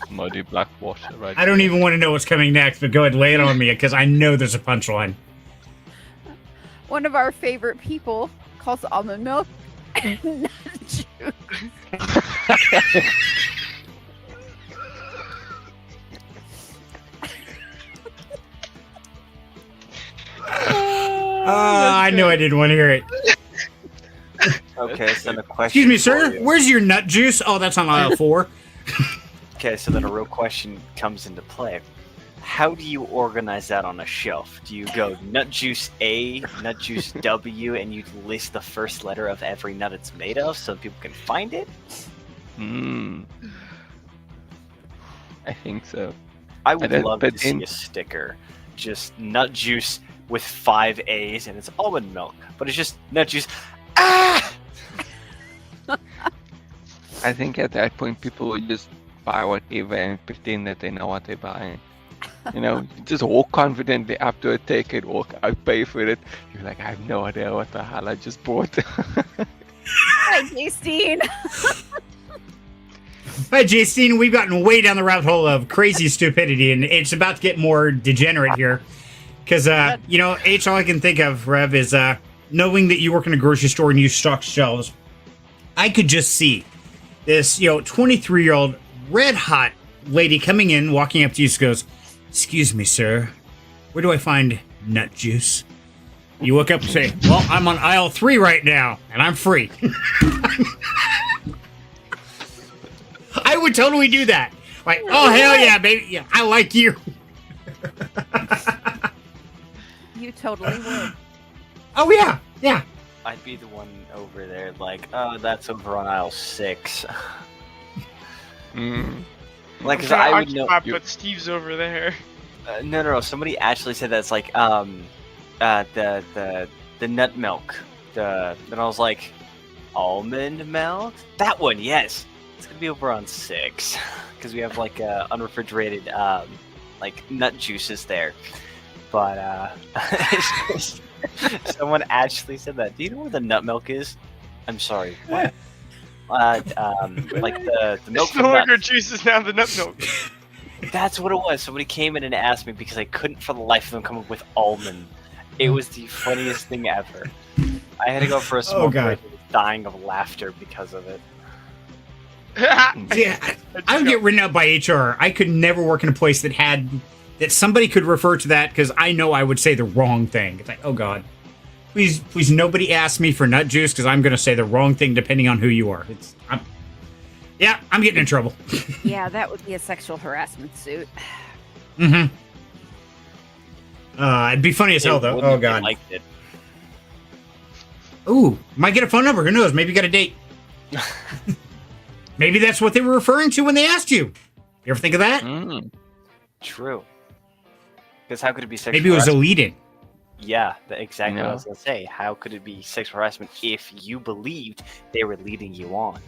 Muddy black water, right? I don't even want to know what's coming next, but go ahead, lay it on me because I know there's a punchline. One of our favorite people calls almond milk nut juice. I know I didn't want to hear it. Okay, so then a question. Excuse me, for sir. you. Where's your nut juice? Oh, that's on aisle 4. Okay, so then a real question comes into play. How do you organize that on a shelf? Do you go nut juice A, nut juice W, and you list the first letter of every nut it's made of so people can find it? Hmm. I think so. I would don't- love but to see in- a sticker. Just nut juice with 5 A's and it's almond milk. But it's just nut juice. Ah! I think at that point people would just buy whatever and pretend that they know what they're buying. You know, just walk confidently up to it, take it, walk out, pay for it. You're like, I have no idea what the hell I just bought. Hi, Justine. Hi, Justine. We've gotten way down the rabbit hole of crazy stupidity, and it's about to get more degenerate here. Because, you know, H, all I can think of, Rev, is knowing that you work in a grocery store and you stock shelves. I could just see this, 23-year-old red-hot lady coming in, walking up to you, goes, "Excuse me, sir, where do I find nut juice?" You look up and say, "Well, I'm on aisle 3 right now, and I'm free." I would totally do that. Like, oh, hell yeah, baby. Yeah, I like you. You totally would. Oh, yeah. Yeah. I'd be the one over there, like, oh, that's over on aisle 6. Mm. Like, I'm 'cause trying I to would know. occupy, but Steve's over there. No. Somebody actually said that it's like, the nut milk. Then I was like, almond milk? That one, yes. It's gonna be over on 6 because we have like unrefrigerated like nut juices there. But it's just, someone actually said that. Do you know where the nut milk is? I'm sorry. What? Like the milk It's from no longer nuts. juice, is now the nut milk. That's what it was. Somebody came in and asked me because I couldn't for the life of them come up with almond. It was the funniest thing ever. I had to go for a smoke God. break and was dying of laughter because of it. Yeah, I would get written up by HR. I could never work in a place that somebody could refer to that because I know I would say the wrong thing. It's like, oh God, please, nobody ask me for nut juice because I'm going to say the wrong thing depending on who you are. I'm getting in trouble. Yeah, that would be a sexual harassment suit. Mm-hmm. It'd be funny as hell, though. Wouldn't Oh, if they God. liked it. Ooh, might get a phone number. Who knows? Maybe you got a date. Maybe that's what they were referring to when they asked you. You ever think of that? True. Because how could it be sexual Maybe it was a harassment? lead-in. Yeah, exactly what I No. was going to say. How could it be sexual harassment if you believed they were leading you on?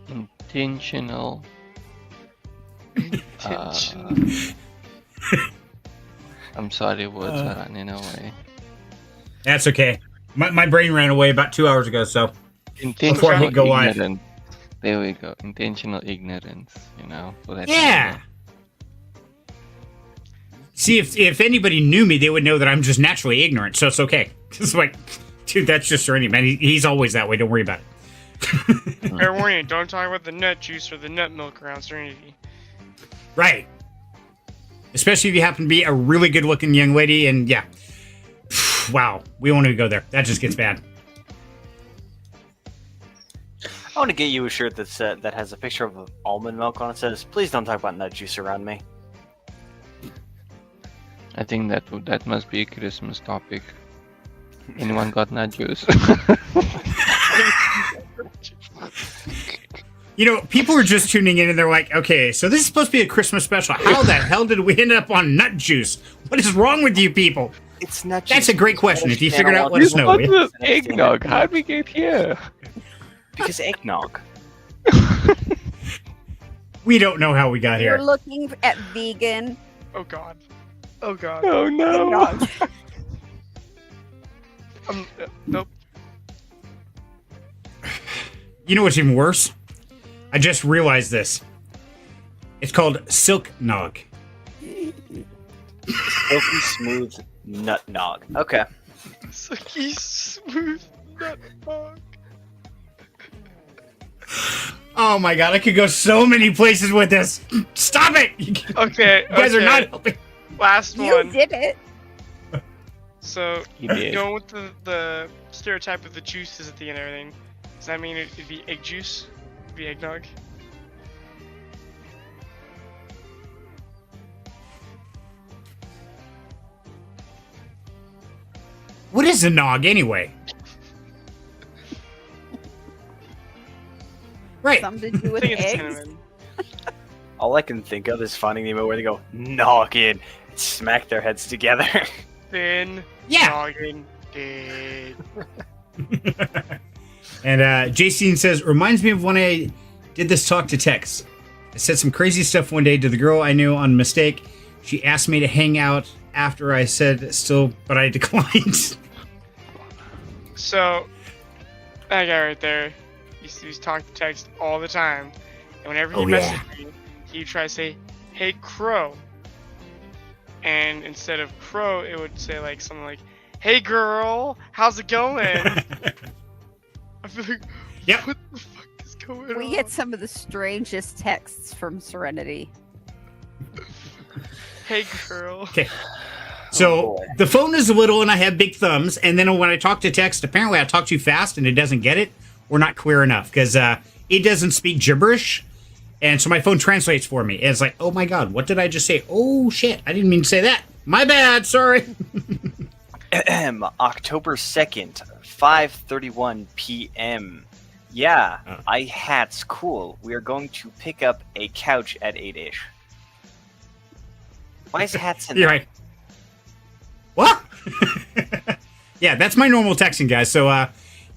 Intentional. I'm sorry, words are running away. That's okay. My brain ran away about 2 hours ago, so before I Intentional hit go live. ignorance. There we go. Intentional ignorance, you know. So that's Yeah. See, if anybody knew me, they would know that I'm just naturally ignorant, so it's okay. It's like, dude, that's just Serenity, man. He's always that way. Don't worry about it. Fair warning, don't talk about the nut juice or the nut milk around Serenity. Right. Especially if you happen to be a really good-looking young lady, and yeah. Wow, we won't even go there. That just gets bad. I want to get you a shirt that's that has a picture of almond milk on it. Says, "Please don't talk about nut juice around me." I think that must be a Christmas topic. Anyone got nut juice? You know, people are just tuning in and they're like, okay, so this is supposed to be a Christmas special. How the hell did we end up on nut juice? What is wrong with you people? It's nut juice. That's a great question. If you figured out, let You us know. thought will it you? was eggnog. How'd we get here? Because eggnog. We don't know how we got You're here. looking at vegan Oh god. Oh god. Oh no. eggnog. Nope. You know what's even worse? I just realized this. It's called silk nog. Silky smooth nut nog. Okay. Silky smooth nut milk. Oh my god, I could go so many places with this. Stop it! You Okay. guys are okay. not helping. Last You one. did it. So, He did. going with the stereotype of the juices at the end and everything, does that mean it'd be egg juice? It'd be eggnog? What is a nog anyway? Right. Something to do I with think it's eggs. cinnamon. All I can think of is finding the emote where they go noggin, and smack their heads together. Thin, Yeah. noggin, dead. And JC says, reminds me of when I did this talk to text. I said some crazy stuff one day to the girl I knew on mistake. She asked me to hang out after I said still, but I declined. So, that guy right there, he's talking to text all the time. And whenever he Oh, yeah. messaged me, he would try to say, hey, Crow. And instead of Crow, it would say like something like, hey, girl, how's it going? I feel like, Yep. what the fuck is going on? We get some of the strangest texts from Serenity. Hey, girl. Okay. So boy. the phone is little and I have big thumbs. And then when I talk to text, apparently I talk too fast and it doesn't get it or not clear enough because it doesn't speak gibberish. And so my phone translates for me. And it's like, oh my God, what did I just say? Oh shit, I didn't mean to say that. My bad, sorry. October 2nd, 5:31 p.m. Yeah, iHat's cool. We are going to pick up a couch at 8-ish. Why is hats in You're there? right. What? Yeah, that's my normal texting, guys. So if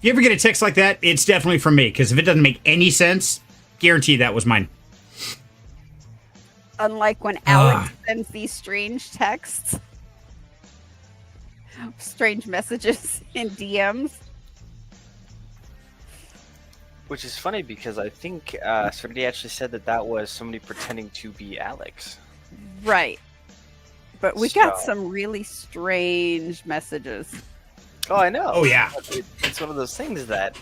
you ever get a text like that, it's definitely from me. Because if it doesn't make any sense, guarantee that was mine. Unlike when Alex sends these strange texts, strange messages in DMs. Which is funny because I think somebody actually said that was somebody pretending to be Alex. Right. But we got So- some really strange messages. Oh, I know. Oh, yeah. It's one of those things that,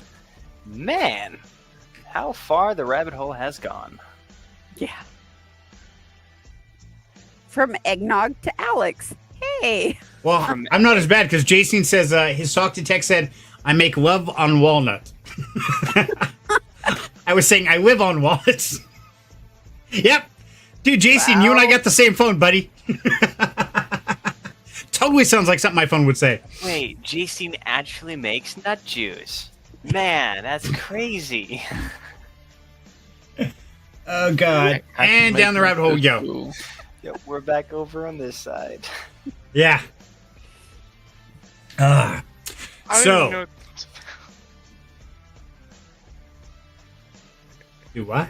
man, how far the rabbit hole has gone. Yeah. From eggnog to Alex. Hey. Well, I'm not as bad because Jason says his talk to text said, I make love on walnut. I was saying I live on walnuts. Yep. Dude, Jason, you and I got the same phone, buddy. totally sounds like something my phone would say. Wait, Jason actually makes nut juice. Man, that's crazy. Oh God! And down the rabbit hole we go. Cool. Yep, we're back over on this side. Yeah. I don't So- even know what it's Do what?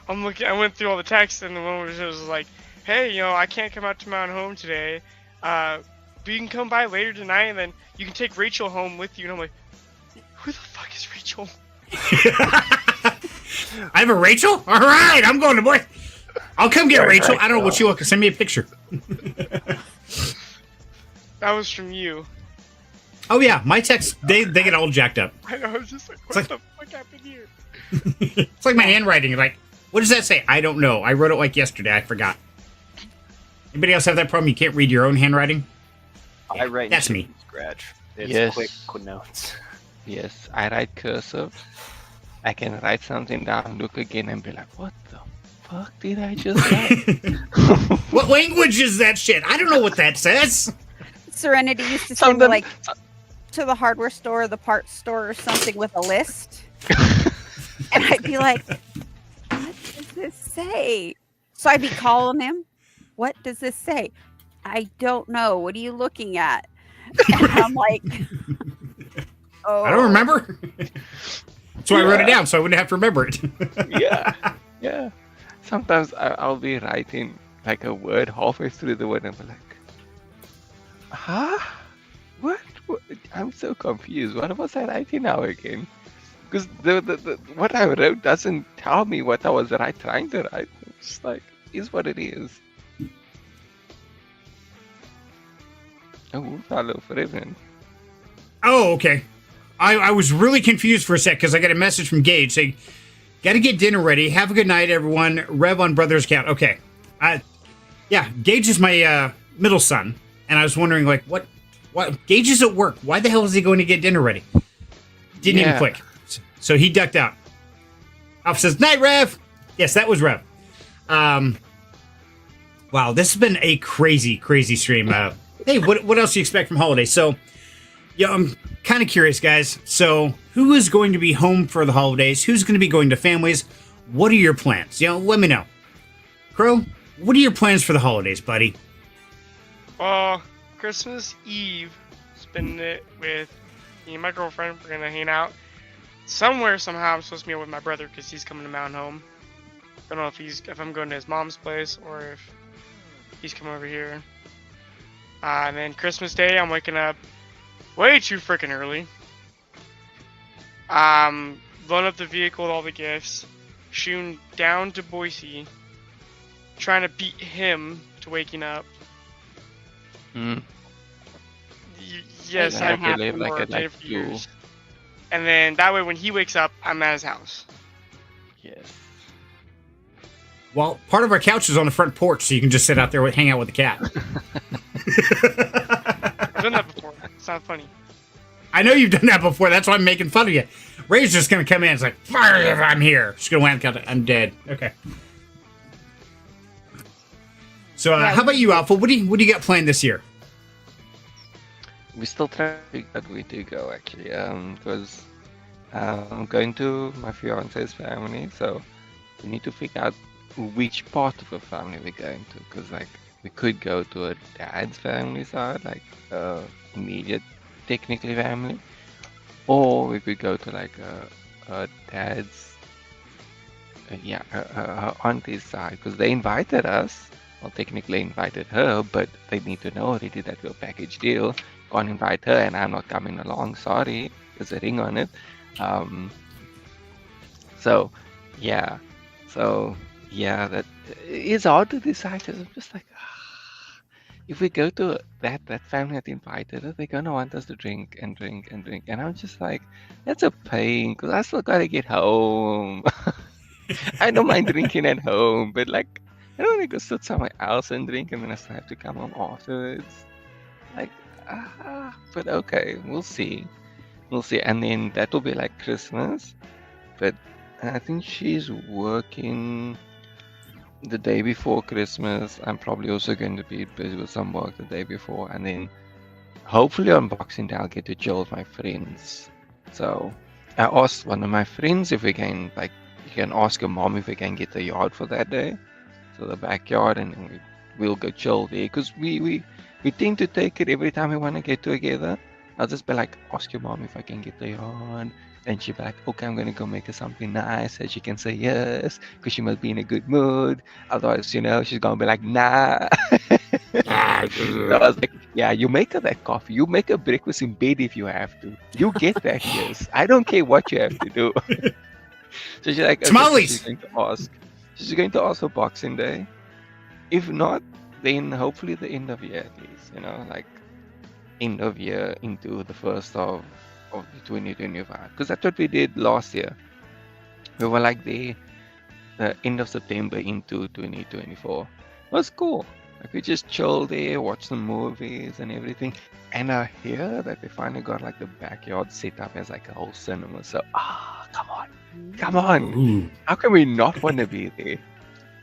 I'm looking. I went through all the texts, and the one was just like, "Hey, I can't come out to my own home today. But you can come by later tonight, and then you can take Rachel home with you." And I'm like, "Who the fuck is Rachel?" I have a Rachel? All right, I'm going to boy. I'll come get Rachel. I don't know what you look. Send me a picture. That was from you. Oh yeah, my texts they get all jacked up. I know. I was just like, "What like- the fuck happened here?" It's like my handwriting. Like, what does that say? I don't know. I wrote it like yesterday. I forgot. Anybody else have that problem? You can't read your own handwriting? I write. That's me. Scratch. It's Yes. quick notes. Yes, I write cursive. I can write something down, look again, and be like, what the fuck did I just say? What language is that shit? I don't know what that says. Serenity used to send me Something- like to the hardware store, or the parts store, or something with a list, and I'd be like, "What does this say?" So I'd be calling him. What does this say? I don't know. What are you looking at? And I'm like, oh, I don't remember. So I wrote it down so I wouldn't have to remember it. Yeah, yeah. Sometimes I'll be writing like a word halfway through the word and be like, huh? What? I'm so confused. What was I writing now again? Because the what I wrote doesn't tell me what I was trying to write. It's like, is what it is. Oh, hello, Freeman. Oh, okay. I was really confused for a sec because I got a message from Gage saying, "Got to get dinner ready. Have a good night, everyone. Rev on Brother's Count." Okay. Yeah, Gage is my middle son, and I was wondering, like, what? Gage is at work. Why the hell is he going to get dinner ready? Didn't even Yeah. click. So he ducked out. Alpha says, "Night, Rev." Yes, that was Rev. Wow, this has been a crazy stream. Hey, what else do you expect from holidays? So, yeah, I'm kind of curious, guys. So, who is going to be home for the holidays? Who's going to be going to families? What are your plans? Let me know. Crow, what are your plans for the holidays, buddy? Well, Christmas Eve, spending it with me and my girlfriend. We're gonna hang out somewhere somehow. I'm supposed to meet with my brother because he's coming to Mountain Home. Don't know if I'm going to his mom's place or if he's coming over here. And then Christmas Day, I'm waking up way too freaking early. Loading up the vehicle with all the gifts, shooting down to Boise, trying to beat him to waking up. Hmm. Yes, I I've have been to live like more a day for two. years. And then that way, when he wakes up, I'm at his house. Yes. Well, part of our couch is on the front porch, so you can just sit out there hang out with the cat. I've done that before. It's not funny. I know you've done that before. That's why I'm making fun of you. Ray's just going to come in. It's like, I'm here. She's going to wham count. I'm dead. Okay. So, Yeah. how about you, Alpha? What do you got planned this year? We still trying to figure out where to go actually, because I'm going to my fiance's family, so we need to figure out which part of the family we're going to, because like we could go to a dad's family side, like immediate technically family, or we could go to like a dad's her auntie's side, because they invited us. Well, technically invited her, but they need to know already that we're a package deal. Can't invite her, and I'm not coming along. Sorry, there's a ring on it. So yeah, that it's hard to decide. 'Cause I'm just like, if we go to that family that invited us, they're gonna want us to drink and drink and drink, and I'm just like, that's a pain because I still gotta get home. I don't mind drinking at home, but like, I don't want to go sit somewhere else and drink, and then I still have to come home afterwards. Like, but okay, we'll see. And then that will be like Christmas, but I think she's working the day before Christmas. I'm probably also going to be busy with some work the day before, and then hopefully on Boxing Day I'll get to chill with my friends. So I asked one of my friends if we can, like, you can ask your mom if we can get the yard for that day, so the backyard, and then we'll go chill there. Because we tend to take it every time we want to get together. I'll just be like, ask your mom if I can get the yard. And she'll be like, okay, I'm going to go make her something nice. And she can say yes, because she must be in a good mood. Otherwise, you know, she's going to be like, nah. So I was like, yeah, you make her that coffee. You make her breakfast in bed if you have to. You get that, yes. I don't care what you have to do. So she's like, okay, Tamales! she's going to ask. She's going to ask for Boxing Day. If not, then hopefully the end of year at least, you know, like end of year into the first of the 2025. Because that's what we did last year. We were like the end of September into 2024. It was cool. Like we just chilled there, watched some movies and everything. And I hear that they finally got like the backyard set up as like a whole cinema. So, come on. Come on. Ooh. How can we not want to be there?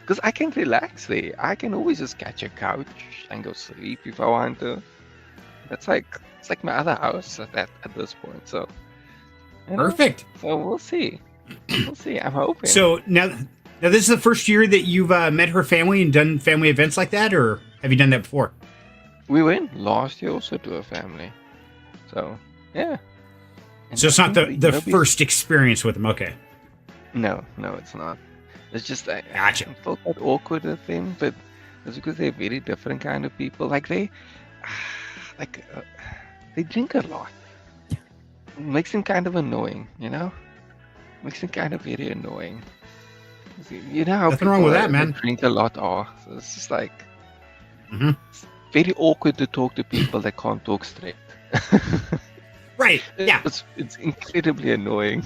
Because I can relax there. I can always just catch a couch and go sleep if I want to. It's like my other house at this point. So, you know, Perfect. so we'll see. We'll see. I'm hoping. So now this is the first year that you've met her family and done family events like that, or have you done that before? We went last year also to a family. So yeah. And So it's I not think the it'll be- first experience with them. Okay. No, it's not. It's just I Gotcha. felt that awkward with them, but it's because they're very different kind of people. Like they drink a lot. Makes them kind of annoying, you know. Makes them kind of very annoying. You know how Nothing wrong with people that, man. drink a lot are. So it's just like Mhm. it's very awkward to talk to people that can't talk straight. Right. Yeah. It's incredibly annoying.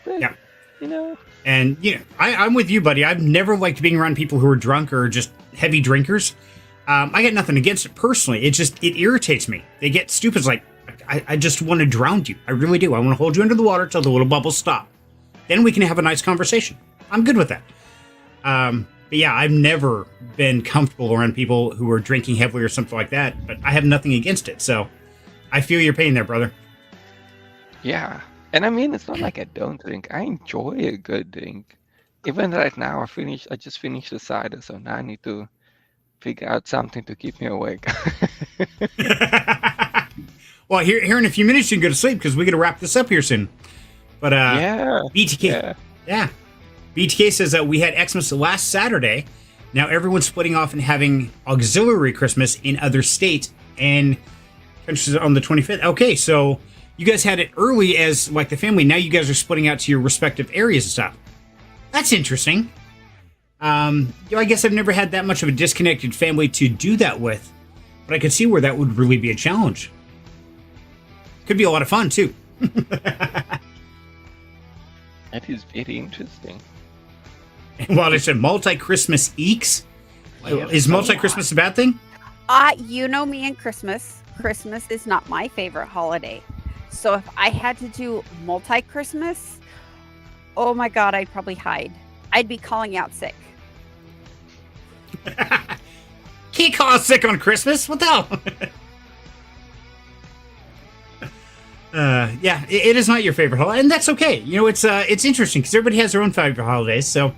But, Yeah. you know. And you know, I'm with you, buddy. I've never liked being around people who are drunk or just heavy drinkers. I got nothing against it personally. It irritates me. They get stupid. It's like I just want to drown you. I really do. I want to hold you under the water till the little bubbles stop. Then we can have a nice conversation. I'm good with that. But yeah, I've never been comfortable around people who are drinking heavily or something like that. But I have nothing against it. So I feel your pain there, brother. Yeah. And I mean, it's not like I don't drink. I enjoy a good drink. Even right now, I just finished the cider, so now I need to figure out something to keep me awake. Well, here in a few minutes you can go to sleep because we got to wrap this up here soon. But Yeah. BTK, yeah. BTK says that we had Xmas last Saturday. Now everyone's splitting off and having auxiliary Christmas in other states and countries on the 25th. Okay, so you guys had it early as like the family. Now you guys are splitting out to your respective areas and stuff. That's interesting. I guess I've never had that much of a disconnected family to do that with, but I could see where that would really be a challenge. Could be a lot of fun too. That is very interesting. Well, I said multi-Christmas eeks. Is multi-Christmas a bad thing? You know me and Christmas. Christmas is not my favorite holiday. So if I had to do multi-Christmas, oh my God, I'd probably hide. I'd be calling out sick. Can't call us sick on Christmas. What the hell? Yeah, it is not your favorite holiday, and that's okay. You know, it's interesting because everybody has their own favorite holidays. So,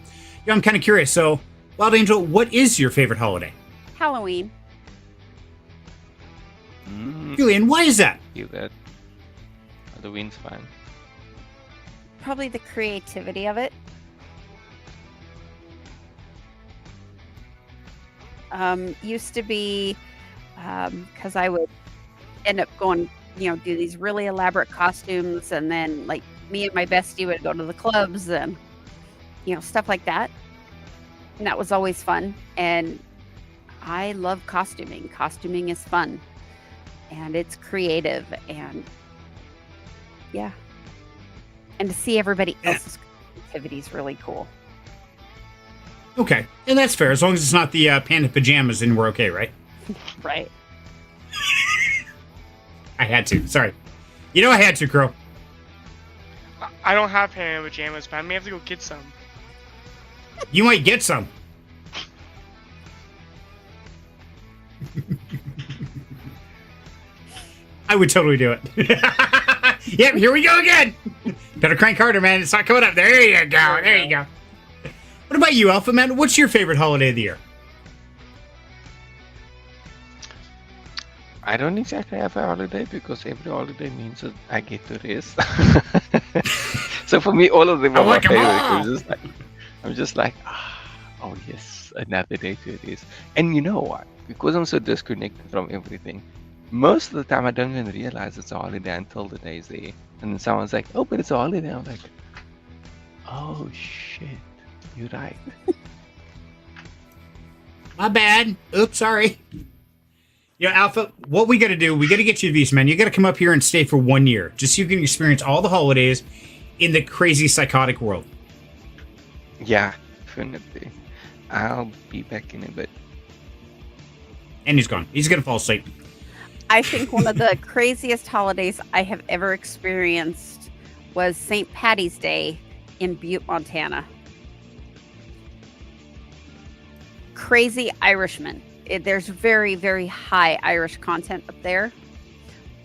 yeah, I'm kind of curious. So, Wild Angel, what is your favorite holiday? Halloween. Julian, why is that? You that Halloween's fine. Probably the creativity of it. Used to be because I would end up going, do these really elaborate costumes, and then like me and my bestie would go to the clubs and stuff like that. And that was always fun. And I love costuming. Costuming is fun, and it's creative, and yeah. And to see everybody else's creativity is really cool. Okay, and that's fair as long as it's not the panda pajamas, then we're okay, right? Right. I had to. Sorry. I had to, Crow. I don't have panda pajamas, but I may have to go get some. You might get some. I would totally do it. Yep, here we go again. Better crank harder, man. It's not coming up. There you go. There you go. What about you, Alpha Man? What's your favorite holiday of the year? I don't exactly have a holiday because every holiday means that I get to rest. So for me, all of them are my like 'em all. favorite. I'm just like, oh yes, another day to rest. And you know what? Because I'm so disconnected from everything, most of the time I don't even realize it's a holiday until the day's there. And then someone's like, oh, but it's a holiday. I'm like, oh shit, you're right. My bad. Oops, sorry. You know, Alpha, what we got to do, we got to get you a visa, man. You got to come up here and stay for 1 year, just so you can experience all the holidays in the crazy, psychotic world. Yeah, definitely. I'll be back in a bit. And he's gone. He's going to fall asleep. I think one of the craziest holidays I have ever experienced was St. Patty's Day in Butte, Montana. Crazy Irishmen. There's very, very high Irish content up there.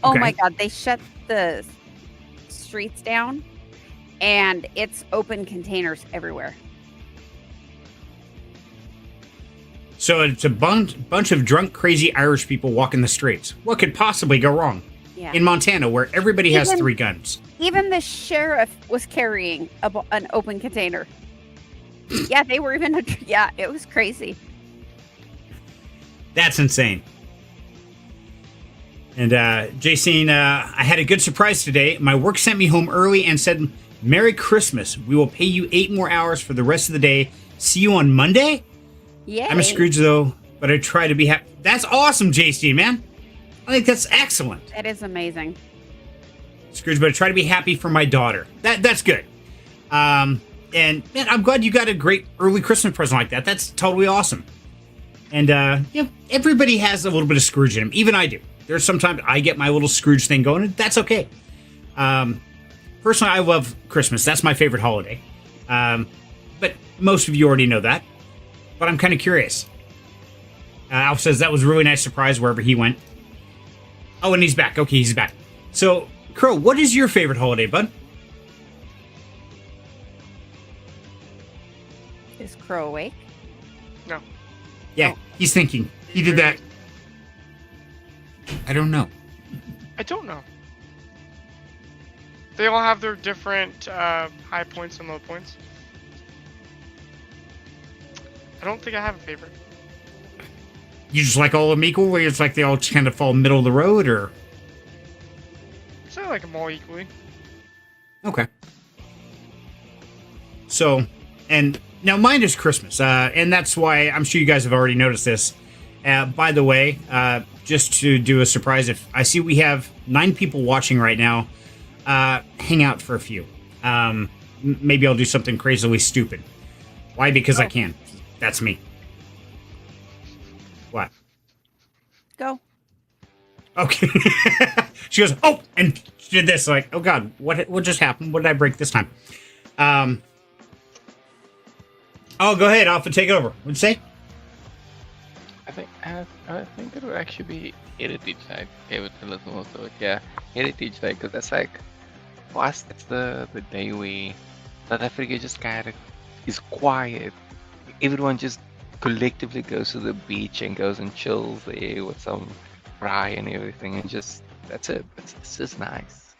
Oh Okay. my God, they shut the streets down and it's open containers everywhere. So it's a bunch of drunk, crazy Irish people walking the streets. What could possibly go wrong? Yeah. In Montana, where everybody has Even- 3 guns. Even the sheriff was carrying an open container. Yeah, they were even, yeah, it was crazy. That's insane. And Jacene, I had a good surprise today. My work sent me home early and said, Merry Christmas. We will pay you 8 more hours for the rest of the day. See you on Monday? Yeah. I'm a Scrooge, though, but I try to be happy. That's awesome, Jacene, man. I think that's excellent. That is amazing. Scrooge, but I try to be happy for my daughter. That's good. And man, I'm glad you got a great early Christmas present like that. That's totally awesome. And you know, everybody has a little bit of Scrooge in them. Even I do. There's sometimes I get my little Scrooge thing going, and that's okay. Personally, I love Christmas. That's my favorite holiday. But most of you already know that. But I'm kind of curious. Alf says that was a really nice surprise wherever he went. Oh, and he's back. Okay, he's back. So, Crow, what is your favorite holiday, bud? Is Crow awake? No. Yeah, he's thinking. He did that. I don't know. I don't know. They all have their different high points and low points. I don't think I have a favorite. You just like all of them equal, where it's like they all kind of fall middle of the road, or? So I like them all equally. Okay. So, and now mine is Christmas, and that's why I'm sure you guys have already noticed this. By the way, just to do a surprise, if I see we have 9 people watching right now, hang out for a few. Maybe I'll do something crazily stupid. Why? Because I can. That's me. What? Go. Okay. She goes, oh, and she did this. Like, oh God, what just happened? What did I break this time? Oh, go ahead, Alpha, take over. What'd you say? I think it would actually be Heritage Day. Gave it a little more thought. Yeah, Heritage Day, because that's like, for us, that's the day we South Africa just kind of is quiet. Everyone just collectively goes to the beach and goes and chills there with some fry and everything, and just that's it. It's just nice.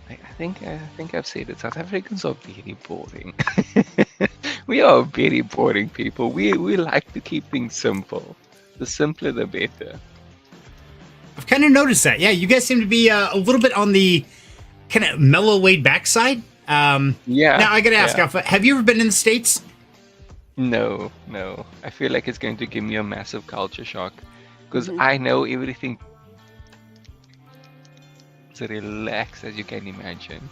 I think I've said it. South Africans are very boring. We are very boring people. We like to keep things simple. The simpler, the better. I've kind of noticed that. Yeah, you guys seem to be a little bit on the kind of mellow, laid back side. Yeah. Now I gotta ask, yeah. Alpha, have you ever been in the States? No. I feel like it's going to give me a massive culture shock because I know everything. It's relaxed as you can imagine.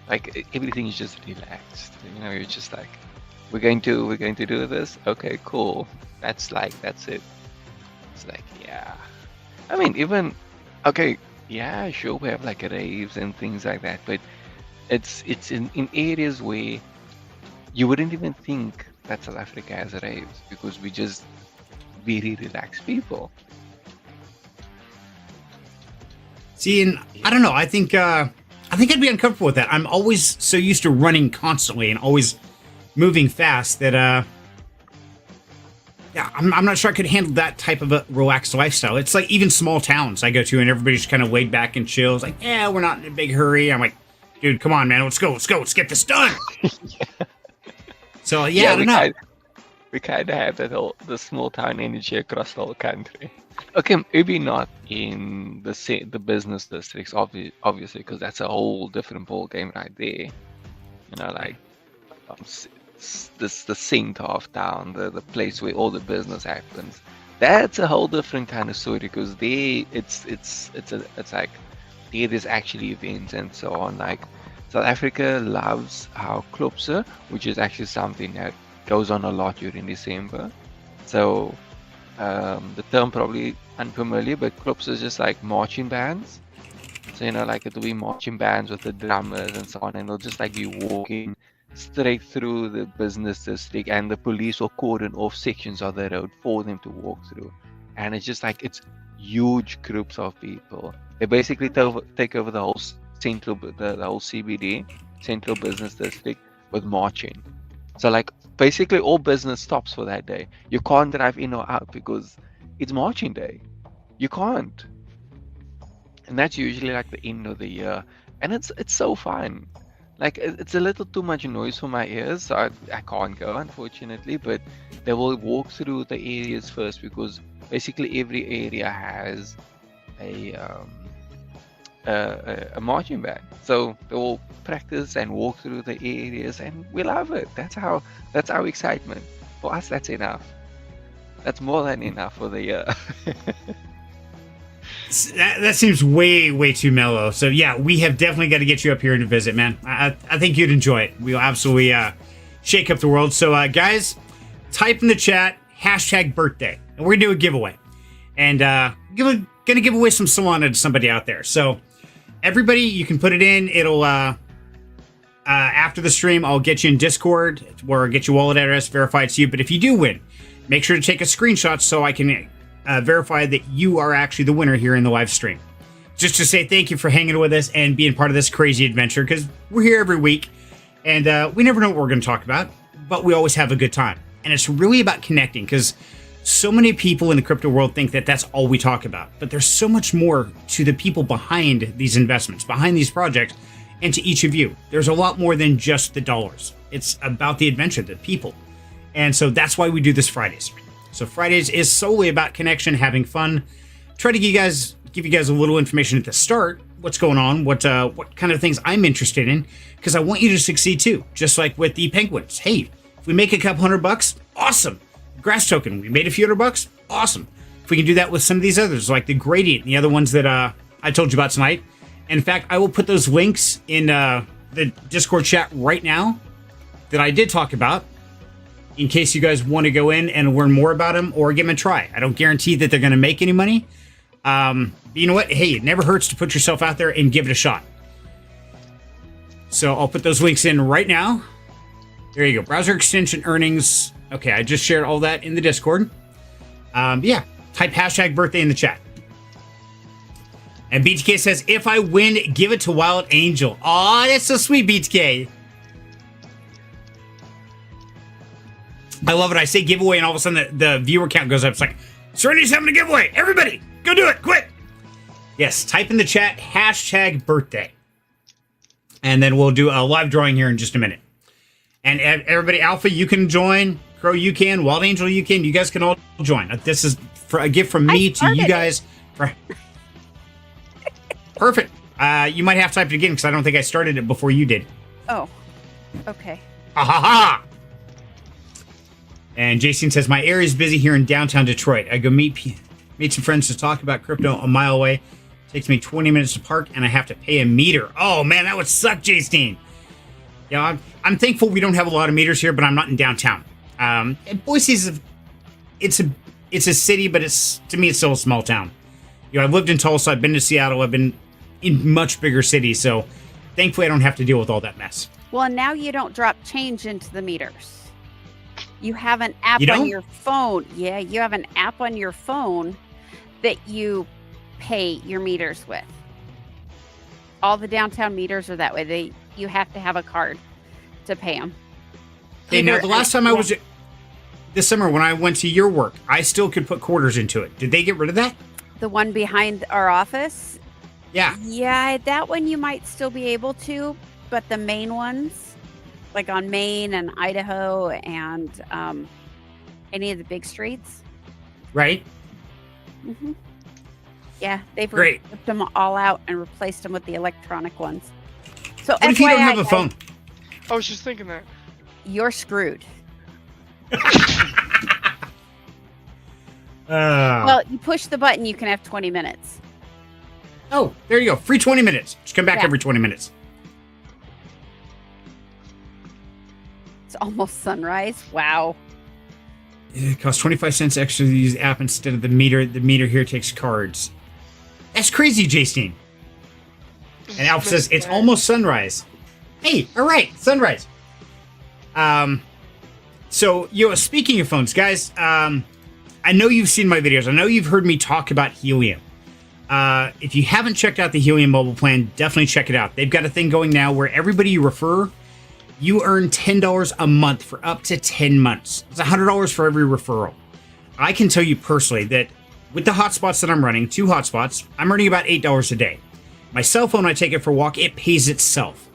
Like everything is just relaxed. You know, you're just like, we're going to do this. Okay, cool. That's it. It's like, yeah. I mean, even okay, yeah, sure, we have like raves and things like that, but it's in areas where you wouldn't even think that South Africa has raves because we just very relaxed people. See, and I don't know. I think I'd be uncomfortable with that. I'm always so used to running constantly and always moving fast that yeah, I'm not sure I could handle that type of a relaxed lifestyle. It's like even small towns I go to and everybody's kind of laid back and chill. It's like, yeah, we're not in a big hurry. I'm like, dude, come on, man, let's go, let's get this done. So yeah, I don't know. We kind of have the small town energy across the whole country. Okay, maybe not in the business districts, obviously, because that's a whole different ball game right there. You know, like the center of town, the place where all the business happens. That's a whole different kind of story because there it's like there's actually events and so on. Like South Africa loves our Klopse, which is actually something that goes on a lot during December. So the term probably unfamiliar, but Klopse is just like marching bands. So you know, like it'll be marching bands with the drummers and so on, and they'll just like be walking straight through the business district, and the police will cordon off sections of the road for them to walk through. And it's just like it's huge groups of people. They basically take over the whole the whole CBD, central business district, with marching. So like basically all business stops for that day. You can't drive in or out because it's marching day. You can't. And that's usually like the end of the year, and it's so fun. Like it's a little too much noise for my ears, so I can't go, unfortunately. But they will walk through the areas first because basically every area has a marching band. So they will practice and walk through the areas, and we love it. That's our excitement. For us, that's enough. That's more than enough for the year. That seems way too mellow. So yeah, we have definitely got to get you up here to visit, man. I think you'd enjoy it. We'll absolutely shake up the world. So guys, type in the chat #birthday, and we're gonna do a giveaway, and gonna give away some Solana to somebody out there. So everybody, you can put it in. It'll after the stream, I'll get you in Discord where I'll get your wallet address, verify it's you. But if you do win, make sure to take a screenshot so I can verify that you are actually the winner here in the live stream. Just to say thank you for hanging with us and being part of this crazy adventure, because we're here every week and we never know what we're going to talk about, but we always have a good time. And it's really about connecting, because so many people in the crypto world think that that's all we talk about, but there's so much more to the people behind these investments, behind these projects, and to each of you. There's a lot more than just the dollars. It's about the adventure, the people. And so that's why we do this Fridays. So Fridays is solely about connection, having fun. Try to give you guys a little information at the start, what's going on, what kind of things I'm interested in, because I want you to succeed too. Just like with the penguins. Hey, if we make a couple $100, awesome. Grass token, we made a few $100, awesome. If we can do that with some of these others, like the Gradient and the other ones that I told you about tonight. And in fact, I will put those links in the Discord chat right now that I did talk about, in case you guys want to go in and learn more about them or give them a try. I don't guarantee that they're going to make any money. You know what? Hey, it never hurts to put yourself out there and give it a shot. So I'll put those links in right now. There you go. Browser extension earnings. Okay, I just shared all that in the Discord. Yeah, type #birthday in the chat. And BTK says, if I win, give it to Wild Angel. Aw, that's so sweet, BTK. I love it. I say giveaway, and all of a sudden the viewer count goes up. It's like, Serenity's having a giveaway. Everybody, go do it, quick. Yes, type in the chat #birthday. And then we'll do a live drawing here in just a minute. And everybody, Alpha, you can join. Crow, you can. Wild Angel, you can. You guys can all join. This is for a gift from me to you guys. Perfect. You might have to type it again because I don't think I started it before you did. Oh, okay. Ha ha ha! And Jason says, my area is busy here in downtown Detroit. I go meet some friends to talk about crypto a mile away. Takes me 20 minutes to park, and I have to pay a meter. Oh, man, that would suck, Jason. Yeah, I'm thankful we don't have a lot of meters here, but I'm not in downtown. And Boise's, it's a city, but to me, it's still a small town. You know, I've lived in Tulsa, I've been to Seattle, I've been in much bigger cities, so thankfully I don't have to deal with all that mess. Well, now you don't drop change into the meters. You have an app You on don't? your phone. Yeah, you have an app on your phone that you pay your meters with. All the downtown meters are that way. You have to have a card to pay them. Hey, now the last time I was this summer when I went to your work, I still could put quarters into it. Did they get rid of that? The one behind our office? Yeah. Yeah, that one you might still be able to, but the main ones, like on Main and Idaho and any of the big streets. Right? Mm-hmm. Yeah, they've Great. ripped them all out and replaced them with the electronic ones. So What if you don't FYI, have a phone? I was just thinking that. You're screwed. Well, you push the button, you can have 20 minutes. Oh, there you go. Free 20 minutes. Just come back Yeah. every 20 minutes. It's almost sunrise. Wow. It costs 25 cents extra to use the app instead of the meter. The meter here takes cards. That's crazy, J-Steen. And Alf says, it's almost sunrise. Hey, all right, sunrise. So, speaking of phones, guys, I know you've seen my videos. I know you've heard me talk about Helium. If you haven't checked out the Helium mobile plan, definitely check it out. They've got a thing going now where everybody you refer, you earn $10 a month for up to 10 months. It's $100 for every referral. I can tell you personally that with the hotspots that I'm running, 2 hotspots, I'm earning about $8 a day. My cell phone, I take it for a walk, it pays itself.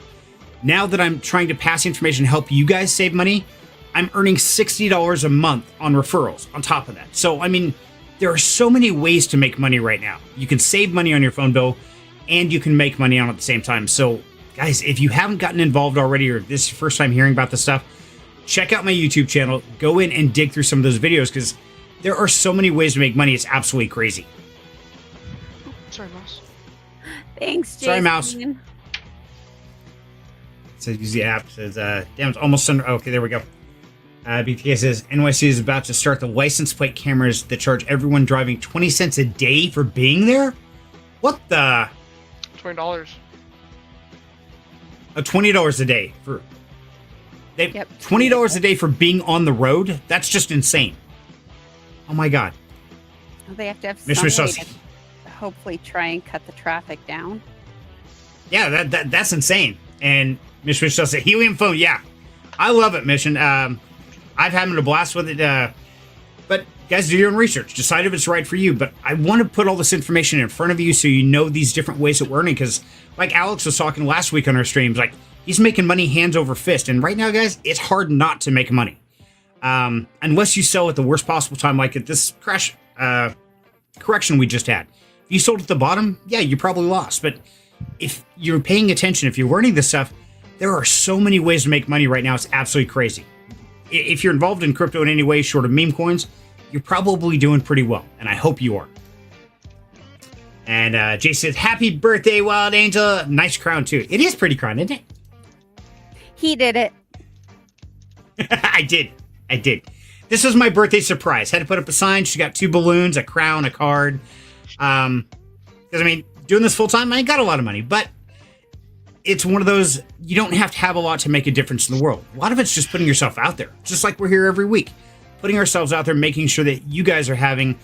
Now that I'm trying to pass information to help you guys save money, I'm earning $60 a month on referrals on top of that. So, I mean, there are so many ways to make money right now. You can save money on your phone bill, and you can make money on it at the same time. So, guys, if you haven't gotten involved already, or this is your first time hearing about this stuff, check out my YouTube channel. Go in and dig through some of those videos, because there are so many ways to make money. It's absolutely crazy. Sorry, Mouse. Thanks, Jason. Sorry, Mouse. It says use the app. It says, damn, it's almost sun. Okay, there we go. BTK says NYC is about to start the license plate cameras that charge everyone driving 20 cents a day for being there. What the? $20. $20 a day for. Yep. $20 a day for being on the road. That's just insane. Oh my god. They have to have Miss some way Miss to hopefully try and cut the traffic down. Yeah, that's insane. And Miss Michelle said Helium phone. Yeah, I love it, Mission. I've having a blast with it. But guys, do your own research. Decide if it's right for you. But I want to put all this information in front of you so you know these different ways of earning. Because like Alex was talking last week on our streams, like he's making money hands over fist. And right now, guys, it's hard not to make money. Unless you sell at the worst possible time, like at this crash correction we just had. If you sold at the bottom, yeah, you probably lost. But if you're paying attention, if you're learning this stuff, there are so many ways to make money right now. It's absolutely crazy. If you're involved in crypto in any way short of meme coins, you're probably doing pretty well, and I hope you are. And Jay says, happy birthday, Wild Angel. Nice crown, too. It is pretty crown, isn't it? He did it. I did. This was my birthday surprise. Had to put up a sign. She got 2 balloons, a crown, a card. Because, I mean, doing this full time, I ain't got a lot of money, but it's one of those, you don't have to have a lot to make a difference in the world. A lot of it's just putting yourself out there, just like we're here every week. Putting ourselves out there, making sure that you guys are having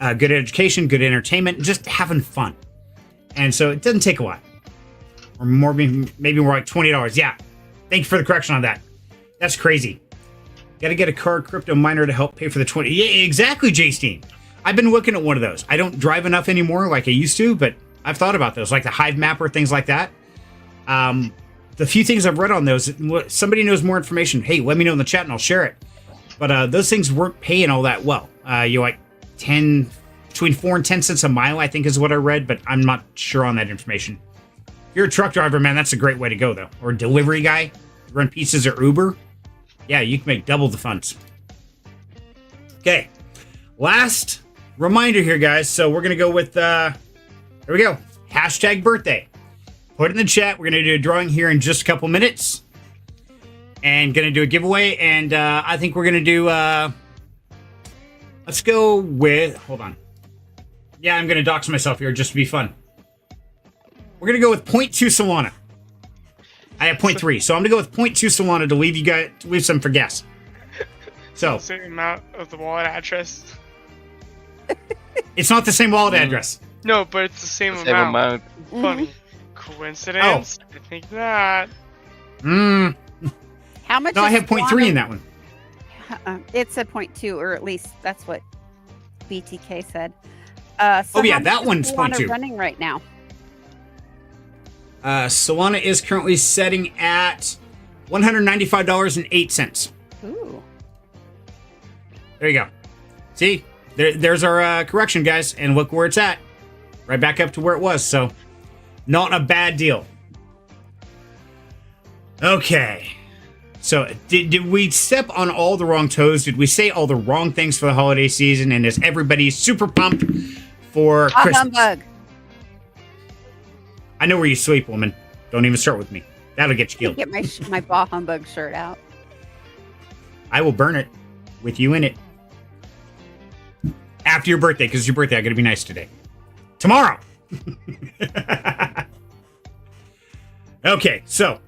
good education, good entertainment, just having fun. And so it doesn't take a lot. Or more, maybe more like $20. Yeah. Thank you for the correction on that. That's crazy. Got to get a card crypto miner to help pay for the 20. Yeah, exactly, J-Steen. I've been looking at one of those. I don't drive enough anymore like I used to, but I've thought about those, like the Hive Mapper, things like that. The few things I've read on those, somebody knows more information, hey, let me know in the chat and I'll share it. But those things weren't paying all that well. You like between 4 and 10 cents a mile, I think is what I read, but I'm not sure on that information. If you're a truck driver, man, that's a great way to go, though. Or a delivery guy, run pizzas or Uber. Yeah, you can make double the funds. Okay, last reminder here, guys. So we're going to go with, here we go, hashtag birthday. Put it in the chat. We're going to do a drawing here in just a couple minutes. And going to do a giveaway. And I think we're going to do, let's go with, hold on. Yeah, I'm going to dox myself here just to be fun. We're going to go with 0.2 Solana. I have 0.3, so I'm going to go with 0.2 Solana to leave you guys, to leave some for guests. So, Same amount of the wallet address. It's not the same wallet address. No, but it's the same Same amount. amount. Funny. Coincidence? I think not. Mm. How much? No, I is have 0.3 Solana? in that one. It's a 0.2, or at least that's what BTK said. Oh, yeah, how much that is one's Solana 0.2. running right now? Solana is currently setting at $195.08. Ooh. There you go. See, there's our correction, guys, and look where it's at. Right back up to where it was, so not a bad deal. Okay. So, did we step on all the wrong toes? Did we say all the wrong things for the holiday season? And is everybody super pumped for Christmas? Humbug. I know where you sleep, woman. Don't even start with me. That'll get you killed. Get my Bah Humbug shirt out. I will burn it with you in it. After your birthday, because it's your birthday, I gotta be nice today. Tomorrow! Okay, so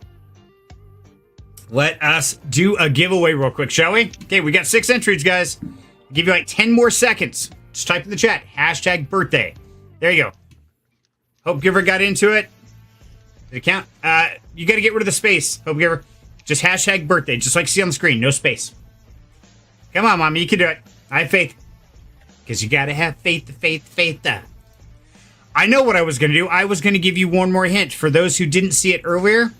let us do a giveaway real quick, shall we? Okay, we got 6 entries, guys. I'll give you like 10 more seconds. Just type in the chat, #birthday. There you go. Hope Giver got into it. Did it count? You got to get rid of the space, Hope Giver. Just #birthday, just like you see on the screen. No space. Come on, Mommy, you can do it. I have faith. Because you got to have faith. I know what I was going to do. I was going to give you one more hint. For those who didn't see it earlier,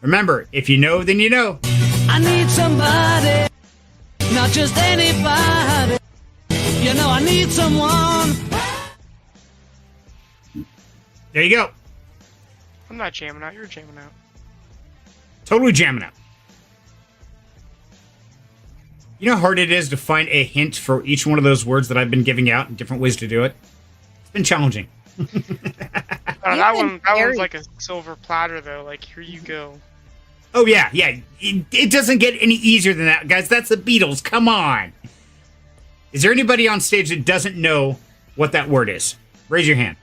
remember, if you know, then you know. I need somebody, not just anybody. You know, I need someone. There you go. I'm not jamming out. You're jamming out. Totally jamming out. You know how hard it is to find a hint for each one of those words that I've been giving out and different ways to do it? It's been challenging. That one's like a silver platter, though. Like, here you go. Oh, yeah. It doesn't get any easier than that, guys. That's the Beatles. Come on. Is there anybody on stage that doesn't know what that word is? Raise your hand.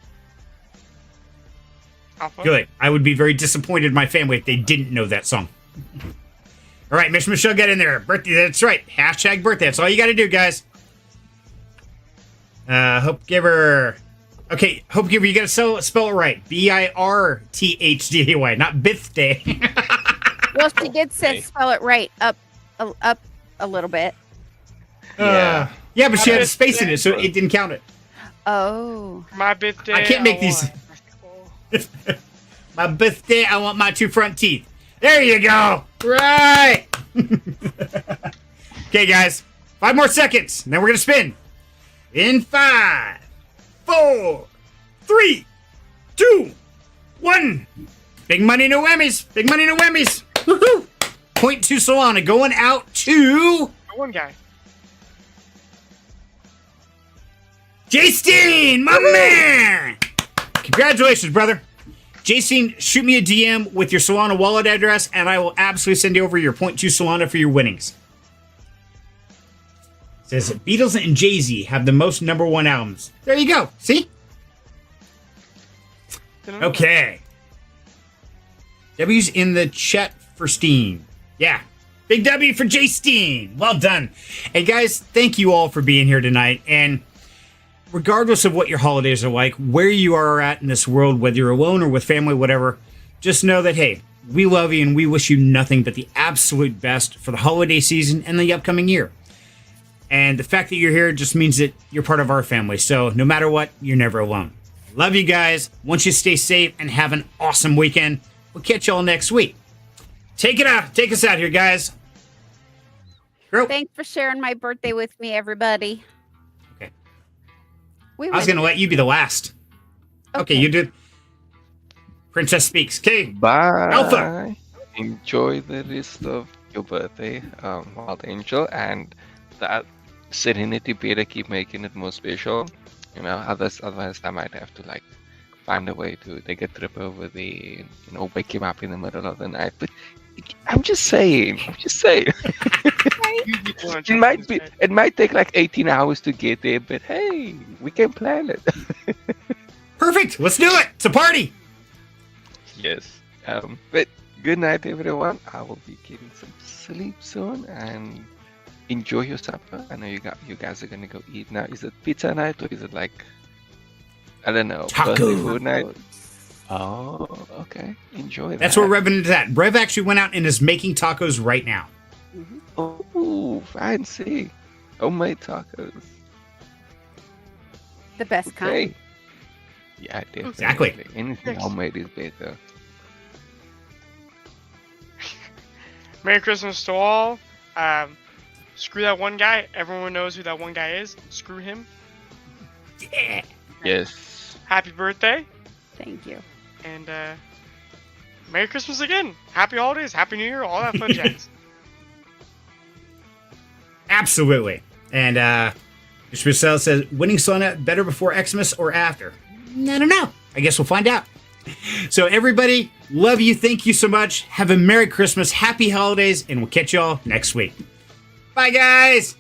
Alpha? Good. I would be very disappointed in my family if they didn't know that song. All right, Miss Michelle, get in there. Birthday, that's right. #birthday. That's all you got to do, guys. Hope Giver. Okay, Hope Giver, you got to spell it right. BIRTHDAY, not birthday. Well, she did say spell it right. Up a little bit. Yeah. Yeah, but she had a space in it, so it didn't count it. Oh. My birthday. I can't make these. My birthday, I want my 2 front teeth. There you go. Right. Okay, guys. 5 more seconds, and then we're going to spin. In 5, 4, 3, 2, 1. Big money, no whammies. Big money, no whammies. Woohoo. 0.2 Solana going out to One guy. J-Steen, my man. Congratulations, brother. J-Steen, shoot me a DM with your Solana wallet address, and I will absolutely send you over your 0.2 Solana for your winnings. Says Beatles and Jay-Z have the most #1 albums. There you go. See? Okay. W's in the chat for Steen. Yeah. Big W for J-Steen. Well done. Hey, guys, thank you all for being here tonight. And regardless of what your holidays are like, where you are at in this world, whether you're alone or with family, whatever, just know that, hey, we love you and we wish you nothing but the absolute best for the holiday season and the upcoming year. And the fact that you're here just means that you're part of our family. So no matter what, you're never alone. Love you guys. Want you to stay safe and have an awesome weekend. We'll catch y'all next week. Take us out here, guys. Girl. Thanks for sharing my birthday with me, everybody. Okay. I I was going to let you be the last. Okay, you did. Princess speaks. Okay. Bye. Alpha. Enjoy the rest of your birthday, Wild Angel, and that Serenity better keep making it more special. You know, otherwise I might have to like find a way to take a trip over the, wake him up in the middle of the night. But I'm just saying. It might take like 18 hours to get there, but hey, we can plan it. Perfect. Let's do it. It's a party. Yes. But good night, everyone. I will be getting some sleep soon, and enjoy your supper. I know you guys are gonna go eat now. Is it pizza night or is it like, I don't know, Taco birthday food night? Oh, Okay, enjoy that. That's where Rev is at. Rev actually went out and is making tacos right now. Oh, fancy. Homemade tacos. The best kind. Okay. Yeah, definitely. Exactly. Anything Yes. homemade is better. Merry Christmas to all. Screw that one guy. Everyone knows who that one guy is. Screw him. Yeah. Yes. Happy birthday. Thank you. And Merry Christmas again. Happy holidays. Happy New Year. All that fun jazz. Absolutely. And Mr. Marcel says, winning Solana better before Xmas or after? I don't know. I guess we'll find out. So everybody, love you. Thank you so much. Have a Merry Christmas, Happy Holidays, and we'll catch y'all next week. Bye, guys.